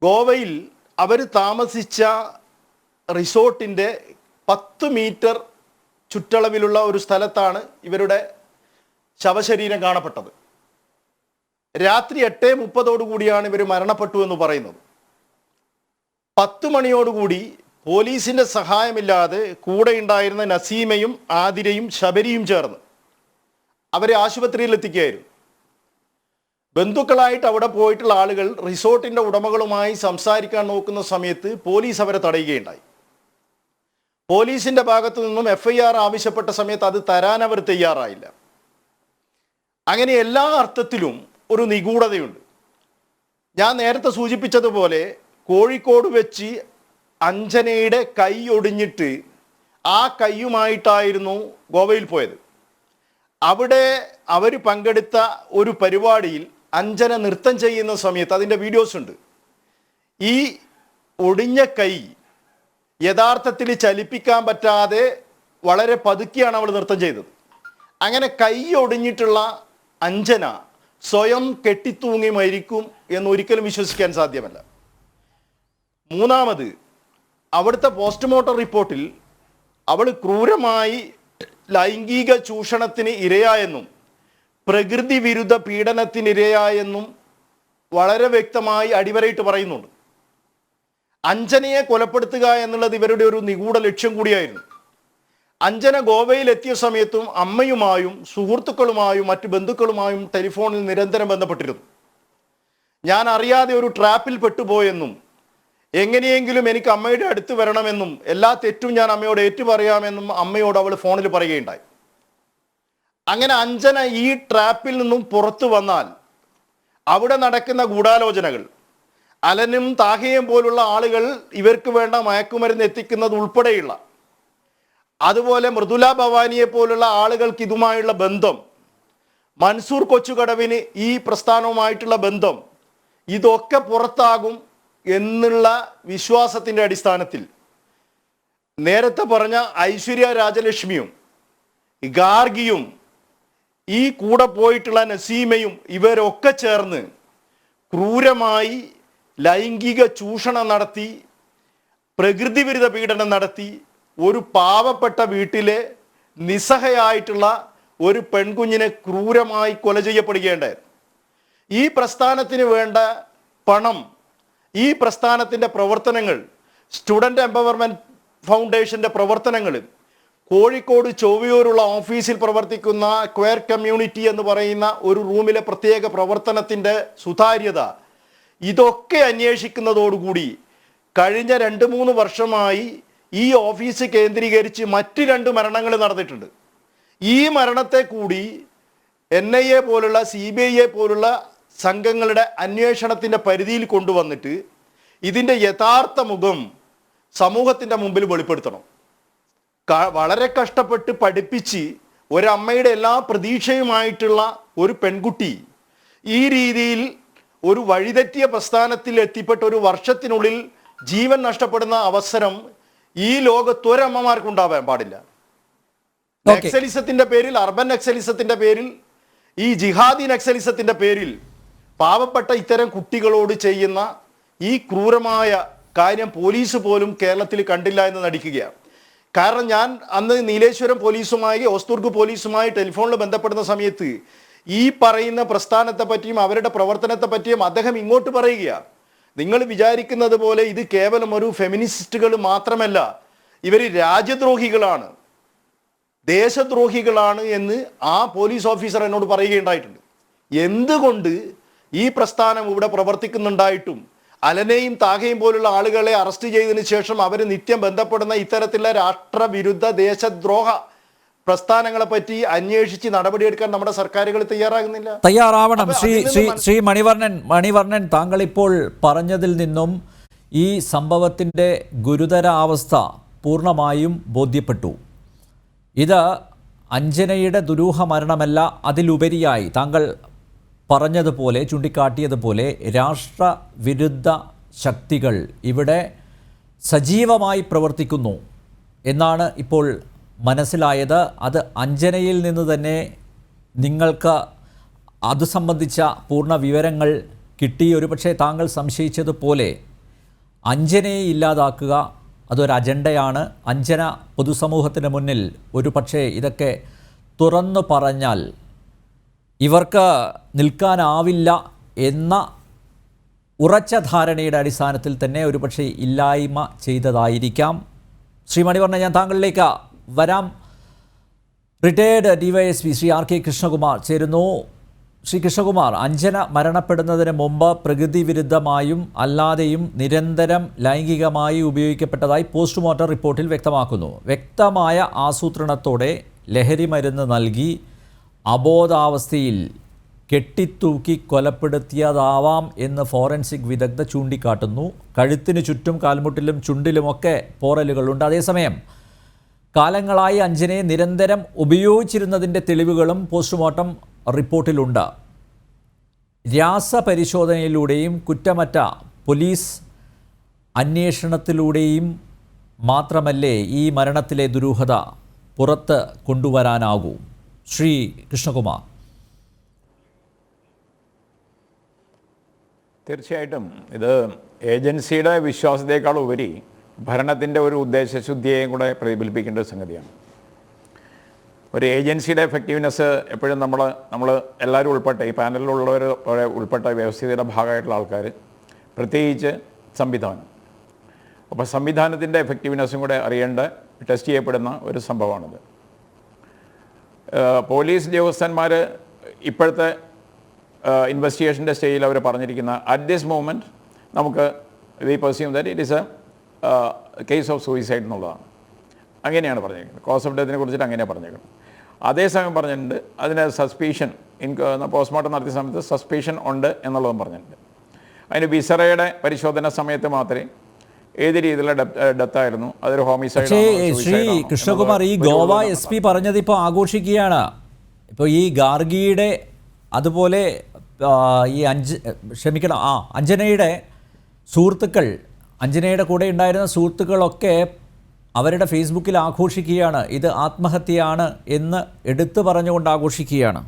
ഗോവയിൽ അവർ താമസിച്ച റിസോർട്ടിൻ്റെ 10 മീറ്റർ ചുറ്റളവിലുള്ള ഒരു സ്ഥലത്താണ് ഇവരുടെ ശവശരീരം കാണപ്പെട്ടത്. രാത്രി 8:30 ഇവർ മരണപ്പെട്ടു എന്ന് പറയുന്നത്. 10 മണിയോടുകൂടി പോലീസിൻ്റെ സഹായമില്ലാതെ കൂടെ ഉണ്ടായിരുന്ന നസീമയും ആതിരയും ശബരിയും ചേർന്ന് അവരെ ആശുപത്രിയിൽ എത്തിക്കുകയായിരുന്നു. ബന്ധുക്കളായിട്ട് അവിടെ പോയിട്ടുള്ള ആളുകൾ റിസോർട്ടിൻ്റെ ഉടമകളുമായി സംസാരിക്കാൻ നോക്കുന്ന സമയത്ത് പോലീസ് അവരെ തടയുകയുണ്ടായി. പോലീസിൻ്റെ ഭാഗത്തു നിന്നും FIR ആവശ്യപ്പെട്ട സമയത്ത് അത് തരാൻ അവർ തയ്യാറായില്ല. അങ്ങനെ എല്ലാ അർത്ഥത്തിലും ഒരു നിഗൂഢതയുണ്ട്. ഞാൻ നേരത്തെ സൂചിപ്പിച്ചതുപോലെ കോഴിക്കോട് വെച്ച് അഞ്ജനയുടെ കൈ ഒടിഞ്ഞിട്ട് ആ കൈയുമായിട്ടായിരുന്നു ഗോവയിൽ പോയത്. അവിടെ അവർ പങ്കെടുത്ത ഒരു പരിപാടിയിൽ അഞ്ജന നൃത്തം ചെയ്യുന്ന സമയത്ത് അതിൻ്റെ വീഡിയോസ് ഉണ്ട്. ഈ ഒടിഞ്ഞ കൈ യഥാർത്ഥത്തിൽ ചലിപ്പിക്കാൻ പറ്റാതെ വളരെ പതുക്കിയാണ് അവൾ നൃത്തം ചെയ്തത്. അങ്ങനെ കൈ ഒടിഞ്ഞിട്ടുള്ള അഞ്ജന സ്വയം കെട്ടിത്തൂങ്ങി മരിക്കും എന്നൊരിക്കലും വിശ്വസിക്കാൻ സാധ്യമല്ല. മൂന്നാമത്, അവിടുത്തെ പോസ്റ്റ്മോർട്ടം റിപ്പോർട്ടിൽ അവൾ ക്രൂരമായി ലൈംഗിക ചൂഷണത്തിന് ഇരയായെന്നും പ്രകൃതി വിരുദ്ധ പീഡനത്തിന് ഇരയായെന്നും വളരെ വ്യക്തമായി അടിവരയിട്ട് പറയുന്നുണ്ട്. അഞ്ജനയെ കൊലപ്പെടുത്തുക എന്നുള്ളത് ഇവരുടെ ഒരു നിഗൂഢ ലക്ഷ്യം കൂടിയായിരുന്നു. അഞ്ജന ഗോവയിൽ എത്തിയ സമയത്തും അമ്മയുമായും സുഹൃത്തുക്കളുമായും മറ്റു ബന്ധുക്കളുമായും ടെലിഫോണിൽ നിരന്തരം ബന്ധപ്പെട്ടിരുന്നു. ഞാൻ അറിയാതെ ഒരു ട്രാപ്പിൽ പെട്ടുപോയെന്നും എങ്ങനെയെങ്കിലും എനിക്ക് അമ്മയുടെ അടുത്ത് വരണമെന്നും എല്ലാ തെറ്റും ഞാൻ അമ്മയോട് ഏറ്റുപറയാമെന്നും അമ്മയോട് അവൾ ഫോണിൽ പറയുകയുണ്ടായി. അങ്ങനെ അഞ്ജന ഈ ട്രാപ്പിൽ നിന്നും പുറത്തു വന്നാൽ അവിടെ നടക്കുന്ന ഗൂഢാലോചനകൾ, അലനും താഹയും പോലുള്ള ആളുകൾ ഇവർക്ക് വേണ്ട മയക്കുമരുന്ന് എത്തിക്കുന്നത് ഉൾപ്പെടെയുള്ള, അതുപോലെ മൃദുല ഭവാനിയെ പോലുള്ള ആളുകൾക്ക് ഇതുമായുള്ള ബന്ധം, മൻസൂർ കൊച്ചുകടവിന് ഈ പ്രസ്ഥാനവുമായിട്ടുള്ള ബന്ധം, ഇതൊക്കെ പുറത്താകും എന്നുള്ള വിശ്വാസത്തിൻ്റെ അടിസ്ഥാനത്തിൽ നേരത്തെ പറഞ്ഞ ഐശ്വര്യ രാജലക്ഷ്മിയും ഗാർഗിയും ഈ കൂടെ പോയിട്ടുള്ള നസീമയും ഇവരൊക്കെ ചേർന്ന് ക്രൂരമായി ലൈംഗിക ചൂഷണം നടത്തി, പ്രകൃതി വിരുദ്ധ പീഡനം നടത്തി, ഒരു പാവപ്പെട്ട വീട്ടിലെ നിസ്സഹയായിട്ടുള്ള ഒരു പെൺകുഞ്ഞിനെ ക്രൂരമായി കൊല ചെയ്യപ്പെടുകയുണ്ടായിരുന്നു. ഈ പ്രസ്ഥാനത്തിന് വേണ്ട പണം, ഈ പ്രസ്ഥാനത്തിൻ്റെ പ്രവർത്തനങ്ങൾ, സ്റ്റുഡൻറ് എംപവർമെൻറ്റ് ഫൗണ്ടേഷൻ്റെ പ്രവർത്തനങ്ങൾ, കോഴിക്കോട് ചൊവ്വയൂരുള്ള ഓഫീസിൽ പ്രവർത്തിക്കുന്ന ക്വയർ കമ്മ്യൂണിറ്റി എന്ന് പറയുന്ന ഒരു റൂമിലെ പ്രത്യേക പ്രവർത്തനത്തിൻ്റെ സുതാര്യത, ഇതൊക്കെ അന്വേഷിക്കുന്നതോടുകൂടി കഴിഞ്ഞ 2-3 വർഷമായി ഈ ഓഫീസ് കേന്ദ്രീകരിച്ച് മറ്റ് 2 മരണങ്ങൾ നടന്നിട്ടുണ്ട്. ഈ മരണത്തെ കൂടി NIA പോലുള്ള CBI പോലുള്ള സംഘങ്ങളുടെ അന്വേഷണത്തിൻ്റെ പരിധിയിൽ കൊണ്ടുവന്നിട്ട് ഇതിൻ്റെ യഥാർത്ഥ മുഖം സമൂഹത്തിൻ്റെ മുമ്പിൽ വെളിപ്പെടുത്തണം. വളരെ കഷ്ടപ്പെട്ട് പഠിപ്പിച്ച് ഒരമ്മയുടെ എല്ലാ പ്രതീക്ഷയുമായിട്ടുള്ള ഒരു പെൺകുട്ടി ഈ രീതിയിൽ ഒരു വഴിതെറ്റിയ പ്രസ്ഥാനത്തിൽ എത്തിപ്പെട്ട ഒരു വർഷത്തിനുള്ളിൽ ജീവൻ നഷ്ടപ്പെടുന്ന അവസരം ഈ ലോകത്തൊരമ്മമാർക്കുണ്ടാവാൻ പാടില്ല. നക്സലിസത്തിന്റെ പേരിൽ, അർബൻ നക്സലിസത്തിന്റെ പേരിൽ, ഈ ജിഹാദി നക്സലിസത്തിന്റെ പേരിൽ പാവപ്പെട്ട ഇത്തരം കുട്ടികളോട് ചെയ്യുന്ന ഈ ക്രൂരമായ കാര്യം പോലീസ് പോലും കേരളത്തിൽ കണ്ടില്ല എന്ന് നടിക്കുകയാണ്. കാരണം ഞാൻ അന്ന് നീലേശ്വരം പോലീസുമായി, ഓസ്തുർഗ് പോലീസുമായി ടെലിഫോണിൽ ബന്ധപ്പെടുന്ന സമയത്ത് ഈ പറയുന്ന പ്രസ്ഥാനത്തെ പറ്റിയും അവരുടെ പ്രവർത്തനത്തെ പറ്റിയും അദ്ദേഹം ഇങ്ങോട്ട് പറയുകയാണ്. നിങ്ങൾ വിചാരിക്കുന്നത് പോലെ ഇത് കേവലം ഒരു ഫെമിനിസ്റ്റുകൾ മാത്രമല്ല, ഇവർ രാജ്യദ്രോഹികളാണ്, ദേശദ്രോഹികളാണ് എന്ന് ആ പോലീസ് ഓഫീസർ എന്നോട് പറയുകയുണ്ടായിട്ടുണ്ട്. എന്തുകൊണ്ട് ഈ പ്രസ്ഥാനം ഇവിടെ പ്രവർത്തിക്കുന്നുണ്ടായിട്ടും അലനെയും താഹയും പോലുള്ള ആളുകളെ അറസ്റ്റ് ചെയ്തതിനു ശേഷം അവർ നിത്യം ബന്ധപ്പെടുന്ന ഇത്തരത്തിലുള്ള രാഷ്ട്രവിരുദ്ധ ദേശദ്രോഹ പ്രസ്ഥാനങ്ങളെ പറ്റി അന്വേഷിച്ച് നടപടിയെടുക്കാൻ നമ്മുടെ സർക്കാരുകൾ തയ്യാറാവണം? ശ്രീ മണിവർണ്ണൻ, താങ്കൾ ഇപ്പോൾ പറഞ്ഞതിൽ നിന്നും ഈ സംഭവത്തിൻ്റെ ഗുരുതരാവസ്ഥ പൂർണ്ണമായും ബോധ്യപ്പെട്ടു. ഇത് അഞ്ജനയുടെ ദുരൂഹ മരണമല്ല, അതിലുപരിയായി താങ്കൾ പറഞ്ഞതുപോലെ, ചൂണ്ടിക്കാട്ടിയതുപോലെ രാഷ്ട്രവിരുദ്ധ ശക്തികൾ ഇവിടെ സജീവമായി പ്രവർത്തിക്കുന്നു എന്നാണ് ഇപ്പോൾ മനസ്സിലായത്. അത് അഞ്ജനയിൽ നിന്ന് തന്നെ നിങ്ങൾക്ക് അത് സംബന്ധിച്ച പൂർണ്ണ വിവരങ്ങൾ കിട്ടി. ഒരുപക്ഷെ താങ്കൾ സംശയിച്ചതുപോലെ അഞ്ജനയെ ഇല്ലാതാക്കുക അതൊരു അജണ്ടയാണ്. അഞ്ജന പൊതുസമൂഹത്തിന് മുന്നിൽ ഒരു പക്ഷേ ഇതൊക്കെ തുറന്നു പറഞ്ഞാൽ ഇവർക്ക് നിൽക്കാനാവില്ല എന്ന ഉറച്ച ധാരണയുടെ അടിസ്ഥാനത്തിൽ തന്നെ ഒരുപക്ഷെ ഇല്ലായ്മ ചെയ്തതായിരിക്കാം. ശ്രീ മണിവർണ്ണൻ, ഞാൻ താങ്കളിലേക്ക് വരാം. Retired DYSP Shri RK Krishnakumar ചേരുന്നു. ശ്രീ കൃഷ്ണകുമാർ, അഞ്ജന മരണപ്പെടുന്നതിന് മുമ്പ് പ്രകൃതി വിരുദ്ധമായും അല്ലാതെയും നിരന്തരം ലൈംഗികമായി ഉപയോഗിക്കപ്പെട്ടതായി പോസ്റ്റ്മോർട്ടം റിപ്പോർട്ടിൽ വ്യക്തമാക്കുന്നു. വ്യക്തമായ ആസൂത്രണത്തോടെ ലഹരി മരുന്ന് നൽകി അബോധാവസ്ഥയിൽ കെട്ടിത്തൂക്കി കൊലപ്പെടുത്തിയതാവാം എന്ന് ഫോറൻസിക് വിദഗ്ധ ചൂണ്ടിക്കാട്ടുന്നു. കഴുത്തിന് ചുറ്റും, കാൽമുട്ടിലും ചുണ്ടിലുമൊക്കെ പോറലുകളുണ്ട്. അതേസമയം കാലങ്ങളായി അഞ്ജനയെ നിരന്തരം ഉപയോഗിച്ചിരുന്നതിൻ്റെ തെളിവുകളും പോസ്റ്റ്മോർട്ടം റിപ്പോർട്ടിലുണ്ട്. രാസപരിശോധനയിലൂടെയും കുറ്റമറ്റ പോലീസ് അന്വേഷണത്തിലൂടെയും മാത്രമല്ലേ ഈ മരണത്തിലെ ദുരൂഹത പുറത്ത് കൊണ്ടുവരാനാകൂ? ശ്രീ കൃഷ്ണകുമാർ. തീർച്ചയായിട്ടും ഇത് ഏജൻസിയുടെ വിശ്വാസത്തേക്കാൾ ഉപരി ഭരണത്തിൻ്റെ ഒരു ഉദ്ദേശശുദ്ധിയെയും കൂടെ പ്രതിഫലിപ്പിക്കേണ്ട ഒരു സംഗതിയാണ്. ഒരു ഏജൻസിയുടെ എഫക്റ്റീവ്നെസ് എപ്പോഴും നമ്മൾ എല്ലാവരും ഉൾപ്പെട്ട, ഈ പാനലിലുള്ളവർ ഉൾപ്പെട്ട വ്യവസ്ഥയുടെ ഭാഗമായിട്ടുള്ള ആൾക്കാർ, പ്രത്യേകിച്ച് സംവിധാനം. അപ്പോൾ സംവിധാനത്തിൻ്റെ എഫക്റ്റീവ്നെസ്സും കൂടെ അറിയേണ്ട, ടെസ്റ്റ് ചെയ്യപ്പെടുന്ന ഒരു സംഭവമാണിത്. പോലീസ് ഉദ്യോഗസ്ഥന്മാർ ഇപ്പോഴത്തെ ഇൻവെസ്റ്റിഗേഷൻ്റെ സ്റ്റേജിൽ അവർ പറഞ്ഞിരിക്കുന്ന അറ്റ് ദിസ് മൂമെൻറ്റ് നമുക്ക് we presume that it is a case of suicide എന്നുള്ളതാണ്. അങ്ങനെയാണ് പറഞ്ഞിരിക്കുന്നത്. കോസ് ഓഫ് ഡെത്തിനെ കുറിച്ചിട്ട് അങ്ങനെയാണ് പറഞ്ഞിരിക്കുന്നത്. അതേസമയം പറഞ്ഞിട്ടുണ്ട് അതിന് സസ്പീഷൻ, പോസ്റ്റ്മോർട്ടം നടത്തിയ സമയത്ത് സസ്പീഷൻ ഉണ്ട് എന്നുള്ളതും പറഞ്ഞിട്ടുണ്ട്. അതിന് വിസറയുടെ പരിശോധന സമയത്ത് മാത്രമേ ഏത് രീതിയിലുള്ള ഡെത്തായിരുന്നു, അതൊരു ഹോമിസൈഡ്. ശ്രീ കൃഷ്ണകുമാർ, ഈ ഗോവ SP പറഞ്ഞത് ഇപ്പോൾ ആഘോഷിക്കുകയാണ്. ഇപ്പോൾ ഈ ഗാർഗിയുടെ അതുപോലെ ഈ അഞ്ജനയുടെ സുഹൃത്തുക്കൾ, അഞ്ജനയുടെ കൂടെ ഉണ്ടായിരുന്ന സുഹൃത്തുക്കളൊക്കെ അവരുടെ ഫേസ്ബുക്കിൽ ആഘോഷിക്കുകയാണ്. ഇത് ആത്മഹത്യയാണ് എന്ന് എടുത്തു പറഞ്ഞുകൊണ്ട് ആഘോഷിക്കുകയാണ്.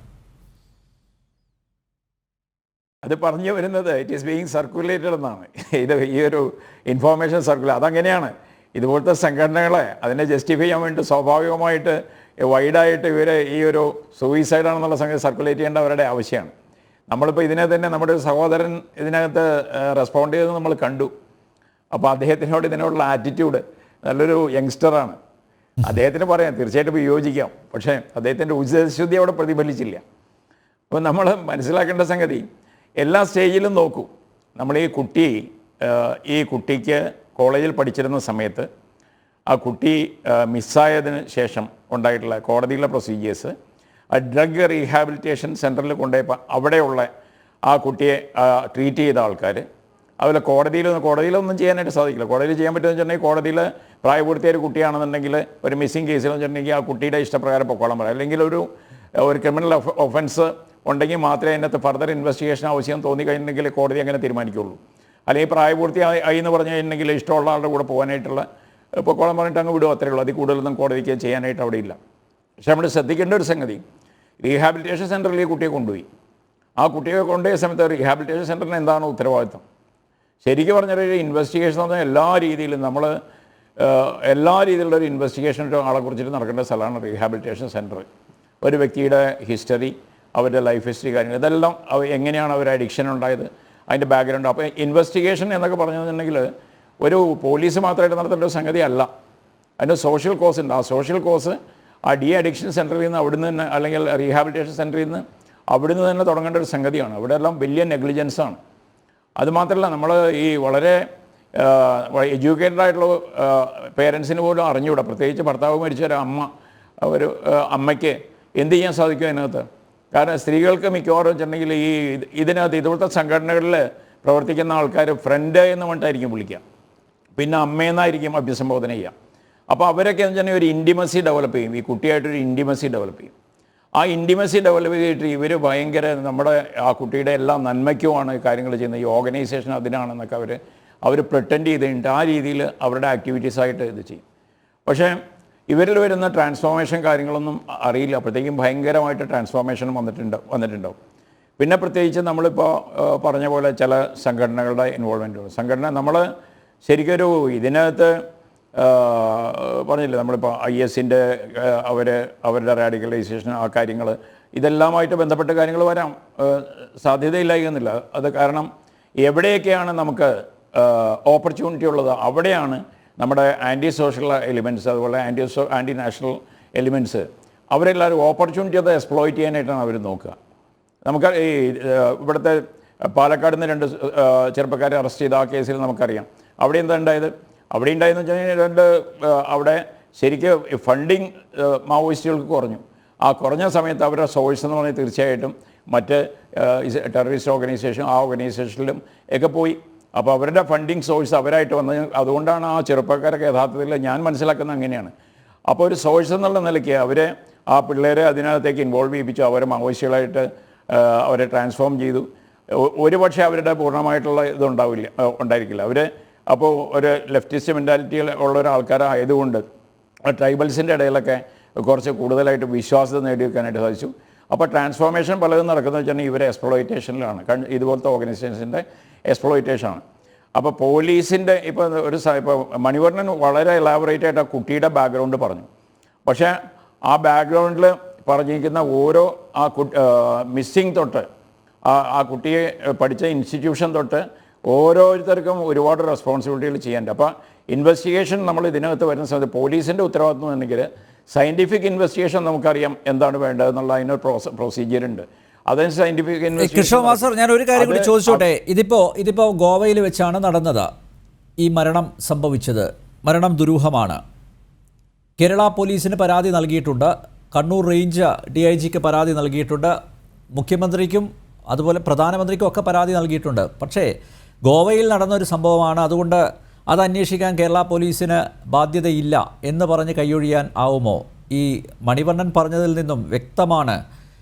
അത് പറഞ്ഞു വരുന്നത് ഇറ്റ് ഈസ് ബീയിങ് സർക്കുലേറ്റഡ് എന്നാണ്. ഇത് ഈ ഒരു ഇൻഫോർമേഷൻ സർക്കുലേറ്റ്, അതങ്ങനെയാണ്. ഇതുപോലത്തെ സംഘടനകളെ അതിനെ ജസ്റ്റിഫൈ ചെയ്യാൻ വേണ്ടി സ്വാഭാവികമായിട്ട് വൈഡായിട്ട് ഇവരെ ഈ ഒരു സൂയിസൈഡാണെന്നുള്ള സംഗതി സർക്കുലേറ്റ് ചെയ്യേണ്ട അവരുടെ ആവശ്യമാണ്. നമ്മളിപ്പോൾ ഇതിനെ തന്നെ നമ്മുടെ ഒരു സഹോദരൻ ഇതിനകത്ത് റെസ്പോണ്ട് ചെയ്തത് നമ്മൾ കണ്ടു. അപ്പോൾ അദ്ദേഹത്തിനോട് ഇതിനോടുള്ള ആറ്റിറ്റ്യൂഡ്, നല്ലൊരു യങ്സ്റ്ററാണ്, അദ്ദേഹത്തിന് പറയാം, തീർച്ചയായിട്ടും വിയോജിക്കാം. പക്ഷേ അദ്ദേഹത്തിൻ്റെ ഉചിതശുദ്ധി അവിടെ പ്രതിഫലിച്ചില്ല. അപ്പോൾ നമ്മൾ മനസ്സിലാക്കേണ്ട സംഗതി എല്ലാ സ്റ്റേജിലും നോക്കൂ. നമ്മൾ ഈ കുട്ടിക്ക് കോളേജിൽ പഠിച്ചിരുന്ന സമയത്ത് ആ കുട്ടി മിസ്സായതിന് ശേഷം ഉണ്ടായിട്ടുള്ള കോടതിയിലെ പ്രൊസീജിയേഴ്സ്, ആ ഡ്രഗ് റീഹാബിലിറ്റേഷൻ സെൻറ്ററിൽ കൊണ്ടുപോയപ്പോൾ അവിടെയുള്ള ആ കുട്ടിയെ ട്രീറ്റ് ചെയ്ത ആൾക്കാർ, അതുപോലെ കോടതിയിലൊന്നും ചെയ്യാനായിട്ട് സാധിക്കില്ല. കോടതിയിൽ ചെയ്യാൻ പറ്റുമെന്ന് വെച്ചിട്ടുണ്ടെങ്കിൽ കോടതിയിൽ പ്രായപൂർത്തിയായ ഒരു കുട്ടിയാണെന്നുണ്ടെങ്കിൽ ഒരു മിസ്സിംഗ് കേസിൽ വെച്ചിട്ടുണ്ടെങ്കിൽ ആ കുട്ടിയുടെ ഇഷ്ടപ്രകാരം പൊക്കോളം പറയാം. അല്ലെങ്കിൽ ഒരു ക്രിമിനൽ ഒഫൻസ് ഉണ്ടെങ്കിൽ മാത്രമേ അതിനകത്ത് ഫർദർ ഇൻവെസ്റ്റിഗേഷൻ ആവശ്യം തോന്നിക്കഴിഞ്ഞെങ്കിൽ കോടതി അങ്ങനെ തീരുമാനിക്കുള്ളൂ. അല്ലെങ്കിൽ പ്രായപൂർത്തിയായി എന്ന് പറഞ്ഞു കഴിഞ്ഞിട്ടുണ്ടെങ്കിൽ ഇഷ്ടമുള്ള ആളുടെ കൂടെ പോകാനായിട്ടുള്ള പൊക്കോളം പറഞ്ഞിട്ട് അങ്ങ് വിടും, അത്രയേ ഉള്ളൂ. അതിൽ കൂടുതലൊന്നും കോടതിക്ക് ചെയ്യാനായിട്ട് അവിടെ ഇല്ല. പക്ഷേ നമ്മൾ ശ്രദ്ധിക്കേണ്ട ഒരു സംഗതി, റീഹാബിലിറ്റേഷൻ സെൻറ്ററിൽ ഈ കുട്ടിയെ കൊണ്ടുപോയി. ആ കുട്ടിയെ കൊണ്ടുപോയ സമയത്ത് റീഹാബിലിറ്റേഷൻ സെൻറ്ററിന് എന്താണ് ഉത്തരവാദിത്തം? ശരിക്കും പറഞ്ഞാൽ ഇൻവെസ്റ്റിഗേഷൻ എന്ന് പറഞ്ഞാൽ എല്ലാ രീതിയിലുള്ള ഒരു ഇൻവെസ്റ്റിഗേഷൻ ആളെ കുറിച്ചിട്ട് നടക്കേണ്ട സ്ഥലമാണ് റീഹാബിലിറ്റേഷൻ സെൻറ്റർ. ഒരു വ്യക്തിയുടെ ഹിസ്റ്ററി, അവരുടെ ലൈഫ് ഹിസ്റ്ററി, കാര്യങ്ങൾ ഇതെല്ലാം എങ്ങനെയാണ് അവർ അഡിക്ഷൻ ഉണ്ടായത്, അതിൻ്റെ ബാക്ക്ഗ്രൗണ്ട്. അപ്പോൾ ഇൻവെസ്റ്റിഗേഷൻ എന്നൊക്കെ പറഞ്ഞിട്ടുണ്ടെങ്കിൽ ഒരു പോലീസ് മാത്രമായിട്ട് നടത്തേണ്ട ഒരു സംഗതി അല്ല. അതിൻ്റെ സോഷ്യൽ കോസ് ഉണ്ട്. ആ സോഷ്യൽ കോസ് ആ അഡിക്ഷൻ സെൻറ്ററിൽ നിന്ന് അവിടുന്ന് തന്നെ, അല്ലെങ്കിൽ റീഹാബിലിറ്റേഷൻ സെൻറ്ററിൽ നിന്ന് അവിടുന്ന് തന്നെ തുടങ്ങേണ്ട ഒരു സംഗതിയാണ്. അവിടെ എല്ലാം വലിയ നെഗ്ലിജൻസാണ്. അതുമാത്രമല്ല, നമ്മൾ ഈ വളരെ എഡ്യൂക്കേറ്റഡ് ആയിട്ടുള്ള പേരൻസിന് പോലും അറിഞ്ഞുകൂടാ, പ്രത്യേകിച്ച് ഭർത്താവ് മരിച്ച ഒരു അമ്മയ്ക്ക് എന്ത് ചെയ്യാൻ സാധിക്കും അതിനകത്ത്? കാരണം സ്ത്രീകൾക്ക് മിക്കവാറും വെച്ചിട്ടുണ്ടെങ്കിൽ ഇതിനകത്ത് ഇതുപോലത്തെ സംഘടനകളിൽ പ്രവർത്തിക്കുന്ന ആൾക്കാർ ഫ്രണ്ട് എന്ന് പറഞ്ഞിട്ടായിരിക്കും വിളിക്കുക, പിന്നെ അമ്മയെന്നായിരിക്കും അഭിസംബോധന ചെയ്യുക. അപ്പോൾ അവരൊക്കെ എന്ന് വെച്ചാൽ ഒരു ഇൻറ്റിമസി ഡെവലപ്പ് ചെയ്യും, ഈ കുട്ടിയായിട്ടൊരു ഇൻറ്റിമസി ഡെവലപ്പ് ചെയ്യും. ആ ഇൻറ്റിമസി ഡെവലപ്പ് ചെയ്തിട്ട് ഇവർ ഭയങ്കര നമ്മുടെ ആ കുട്ടിയുടെ എല്ലാ നന്മയ്ക്കുമാണ് കാര്യങ്ങൾ ചെയ്യുന്നത്, ഈ ഓർഗനൈസേഷൻ അതിനാണെന്നൊക്കെ അവർ പ്രിട്ടൻഡ് ചെയ്തിട്ട് ആ രീതിയിൽ അവരുടെ ആക്ടിവിറ്റീസായിട്ട് ഇത് ചെയ്യും. പക്ഷേ ഇവരിൽ വരുന്ന ട്രാൻസ്ഫോർമേഷൻ കാര്യങ്ങളൊന്നും അറിയില്ല. അപ്പോഴത്തേക്കും ഭയങ്കരമായിട്ട് ട്രാൻസ്ഫോർമേഷൻ വന്നിട്ടുണ്ടാവും. പിന്നെ പ്രത്യേകിച്ച് നമ്മളിപ്പോൾ പറഞ്ഞ പോലെ ചില സംഘടനകളുടെ ഇൻവോൾവ്മെൻറ്റ് ഉണ്ട്. സംഘടന നമ്മൾ ശരിക്കൊരു ഇതിനകത്ത് പറഞ്ഞില്ലേ, നമ്മളിപ്പോൾ IS-ൻ്റെ അവരുടെ റാഡിക്കലൈസേഷൻ ആ കാര്യങ്ങൾ ഇതെല്ലാമായിട്ട് ബന്ധപ്പെട്ട കാര്യങ്ങൾ വരാം, സാധ്യതയില്ലായിരുന്നില്ല. അത് കാരണം എവിടെയൊക്കെയാണ് നമുക്ക് ഓപ്പർച്യൂണിറ്റി ഉള്ളത് അവിടെയാണ് നമ്മുടെ ആൻറ്റി സോഷ്യൽ എലിമെൻറ്റ്സ്, അതുപോലെ ആൻറ്റി നാഷണൽ എലിമെൻറ്റ്സ്, അവരെല്ലാവരും ഓപ്പർച്യൂണിറ്റി അത് എക്സ്പ്ലോയിറ്റ് ചെയ്യാനായിട്ടാണ് അവർ നോക്കുക. നമുക്ക് ഈ ഇവിടുത്തെ പാലക്കാട് നിന്ന് 2 ചെറുപ്പക്കാരെ അറസ്റ്റ് ചെയ്ത ആ കേസിൽ നമുക്കറിയാം. അവിടെ എന്താ ഉണ്ടായത്? അവിടെ ഉണ്ടായെന്ന് വെച്ച് കഴിഞ്ഞാൽ അവിടെ ശരിക്കും ഫണ്ടിങ് മാവോയിസ്റ്റുകൾക്ക് കുറഞ്ഞു. ആ കുറഞ്ഞ സമയത്ത് അവരുടെ സോഴ്സ് എന്ന് പറഞ്ഞാൽ തീർച്ചയായിട്ടും മറ്റ് ടെററിസ്റ്റ് ഓർഗനൈസേഷൻ ആ ഓർഗനൈസേഷനിലും ഒക്കെ പോയി. അപ്പോൾ അവരുടെ ഫണ്ടിങ് സോഴ്സ് അവരായിട്ട് വന്നത്. അതുകൊണ്ടാണ് ആ ചെറുപ്പക്കാരൊക്കെ യഥാർത്ഥത്തിൽ ഞാൻ മനസ്സിലാക്കുന്നത് അങ്ങനെയാണ്. അപ്പോൾ ഒരു സോഴ്സ് എന്നുള്ള നിലയ്ക്ക് അവരെ ആ പിള്ളേരെ അതിനകത്തേക്ക് ഇൻവോൾവ് ചെയ്യിപ്പിച്ചു, അവരെ മാവോയിസ്റ്റുകളായിട്ട് അവരെ ട്രാൻസ്ഫോം ചെയ്തു. ഒരുപക്ഷെ അവരുടെ പൂർണ്ണമായിട്ടുള്ള ഉണ്ടായിരിക്കില്ല. അവർ അപ്പോൾ ഒരു ലെഫ്റ്റിസ്റ്റ് മെൻറ്റാലിറ്റിയിൽ ഉള്ള ഒരാൾക്കാരായതുകൊണ്ട് ട്രൈബൽസിൻ്റെ ഇടയിലൊക്കെ കുറച്ച് കൂടുതലായിട്ട് വിശ്വാസ്യത നേടിയെടുക്കാനായിട്ട് സാധിച്ചു. അപ്പോൾ ട്രാൻസ്ഫോർമേഷൻ പലതും നടക്കുന്നത് വെച്ചാൽ ഇവരെ എക്സ്പ്ലോയിറ്റേഷനിലാണ്, ഇതുപോലത്തെ ഓർഗനൈസേഷൻസിൻ്റെ എക്സ്പ്ലോയിറ്റേഷനാണ്. അപ്പോൾ പോലീസിൻ്റെ ഇപ്പോൾ മണിവർണ്ണൻ വളരെ എലാബറേറ്റ് ആയിട്ട് ആ കുട്ടിയുടെ ബാക്ക്ഗ്രൗണ്ട് പറഞ്ഞു. പക്ഷേ ആ ബാക്ക്ഗ്രൗണ്ടിൽ പറഞ്ഞിരിക്കുന്ന ഓരോ മിസ്സിങ് തൊട്ട് ആ കുട്ടിയെ പഠിച്ച ഇൻസ്റ്റിറ്റ്യൂഷൻ തൊട്ട് ഓരോരുത്തർക്കും ഒരുപാട് റെസ്പോൺസിബിലിറ്റികൾ ചെയ്യാനുണ്ട്. അപ്പോൾ ഇൻവെസ്റ്റിഗേഷൻ നമ്മൾ ഇതിനകത്ത് വരുന്ന സമയത്ത് പോലീസിൻ്റെ ഉത്തരവാദിത്വം എന്നെങ്കിൽ സയൻറ്റിഫിക് ഇൻവെസ്റ്റിഗേഷൻ നമുക്കറിയാം എന്താണ് വേണ്ടതെന്നുള്ള അതിനൊരു പ്രൊസീജിയർ ഉണ്ട്. അതിന് സയൻറ്റിഫിക് കൃഷ്ണമാസ്റ്റർ, ഞാൻ ഒരു കാര്യം കൂടി ചോദിച്ചോട്ടെ. ഇതിപ്പോൾ ഗോവയിൽ വെച്ചാണ് നടന്നത് ഈ മരണം സംഭവിച്ചത്. മരണം ദുരൂഹമാണ്. കേരള പോലീസിന് പരാതി നൽകിയിട്ടുണ്ട്, കണ്ണൂർ റേഞ്ച് DIGക്ക് പരാതി നൽകിയിട്ടുണ്ട്, മുഖ്യമന്ത്രിക്കും അതുപോലെ പ്രധാനമന്ത്രിക്കും ഒക്കെ പരാതി നൽകിയിട്ടുണ്ട്. പക്ഷേ ഗോവയിൽ നടന്നൊരു സംഭവമാണ്, അതുകൊണ്ട് അത് അന്വേഷിക്കാൻ കേരള പോലീസിന് ബാധ്യതയില്ല എന്ന് പറഞ്ഞ് കൈയൊഴിയാൻ ആവുമോ? ഈ മണിവർണ്ണൻ പറഞ്ഞതിൽ നിന്നും വ്യക്തമാണ്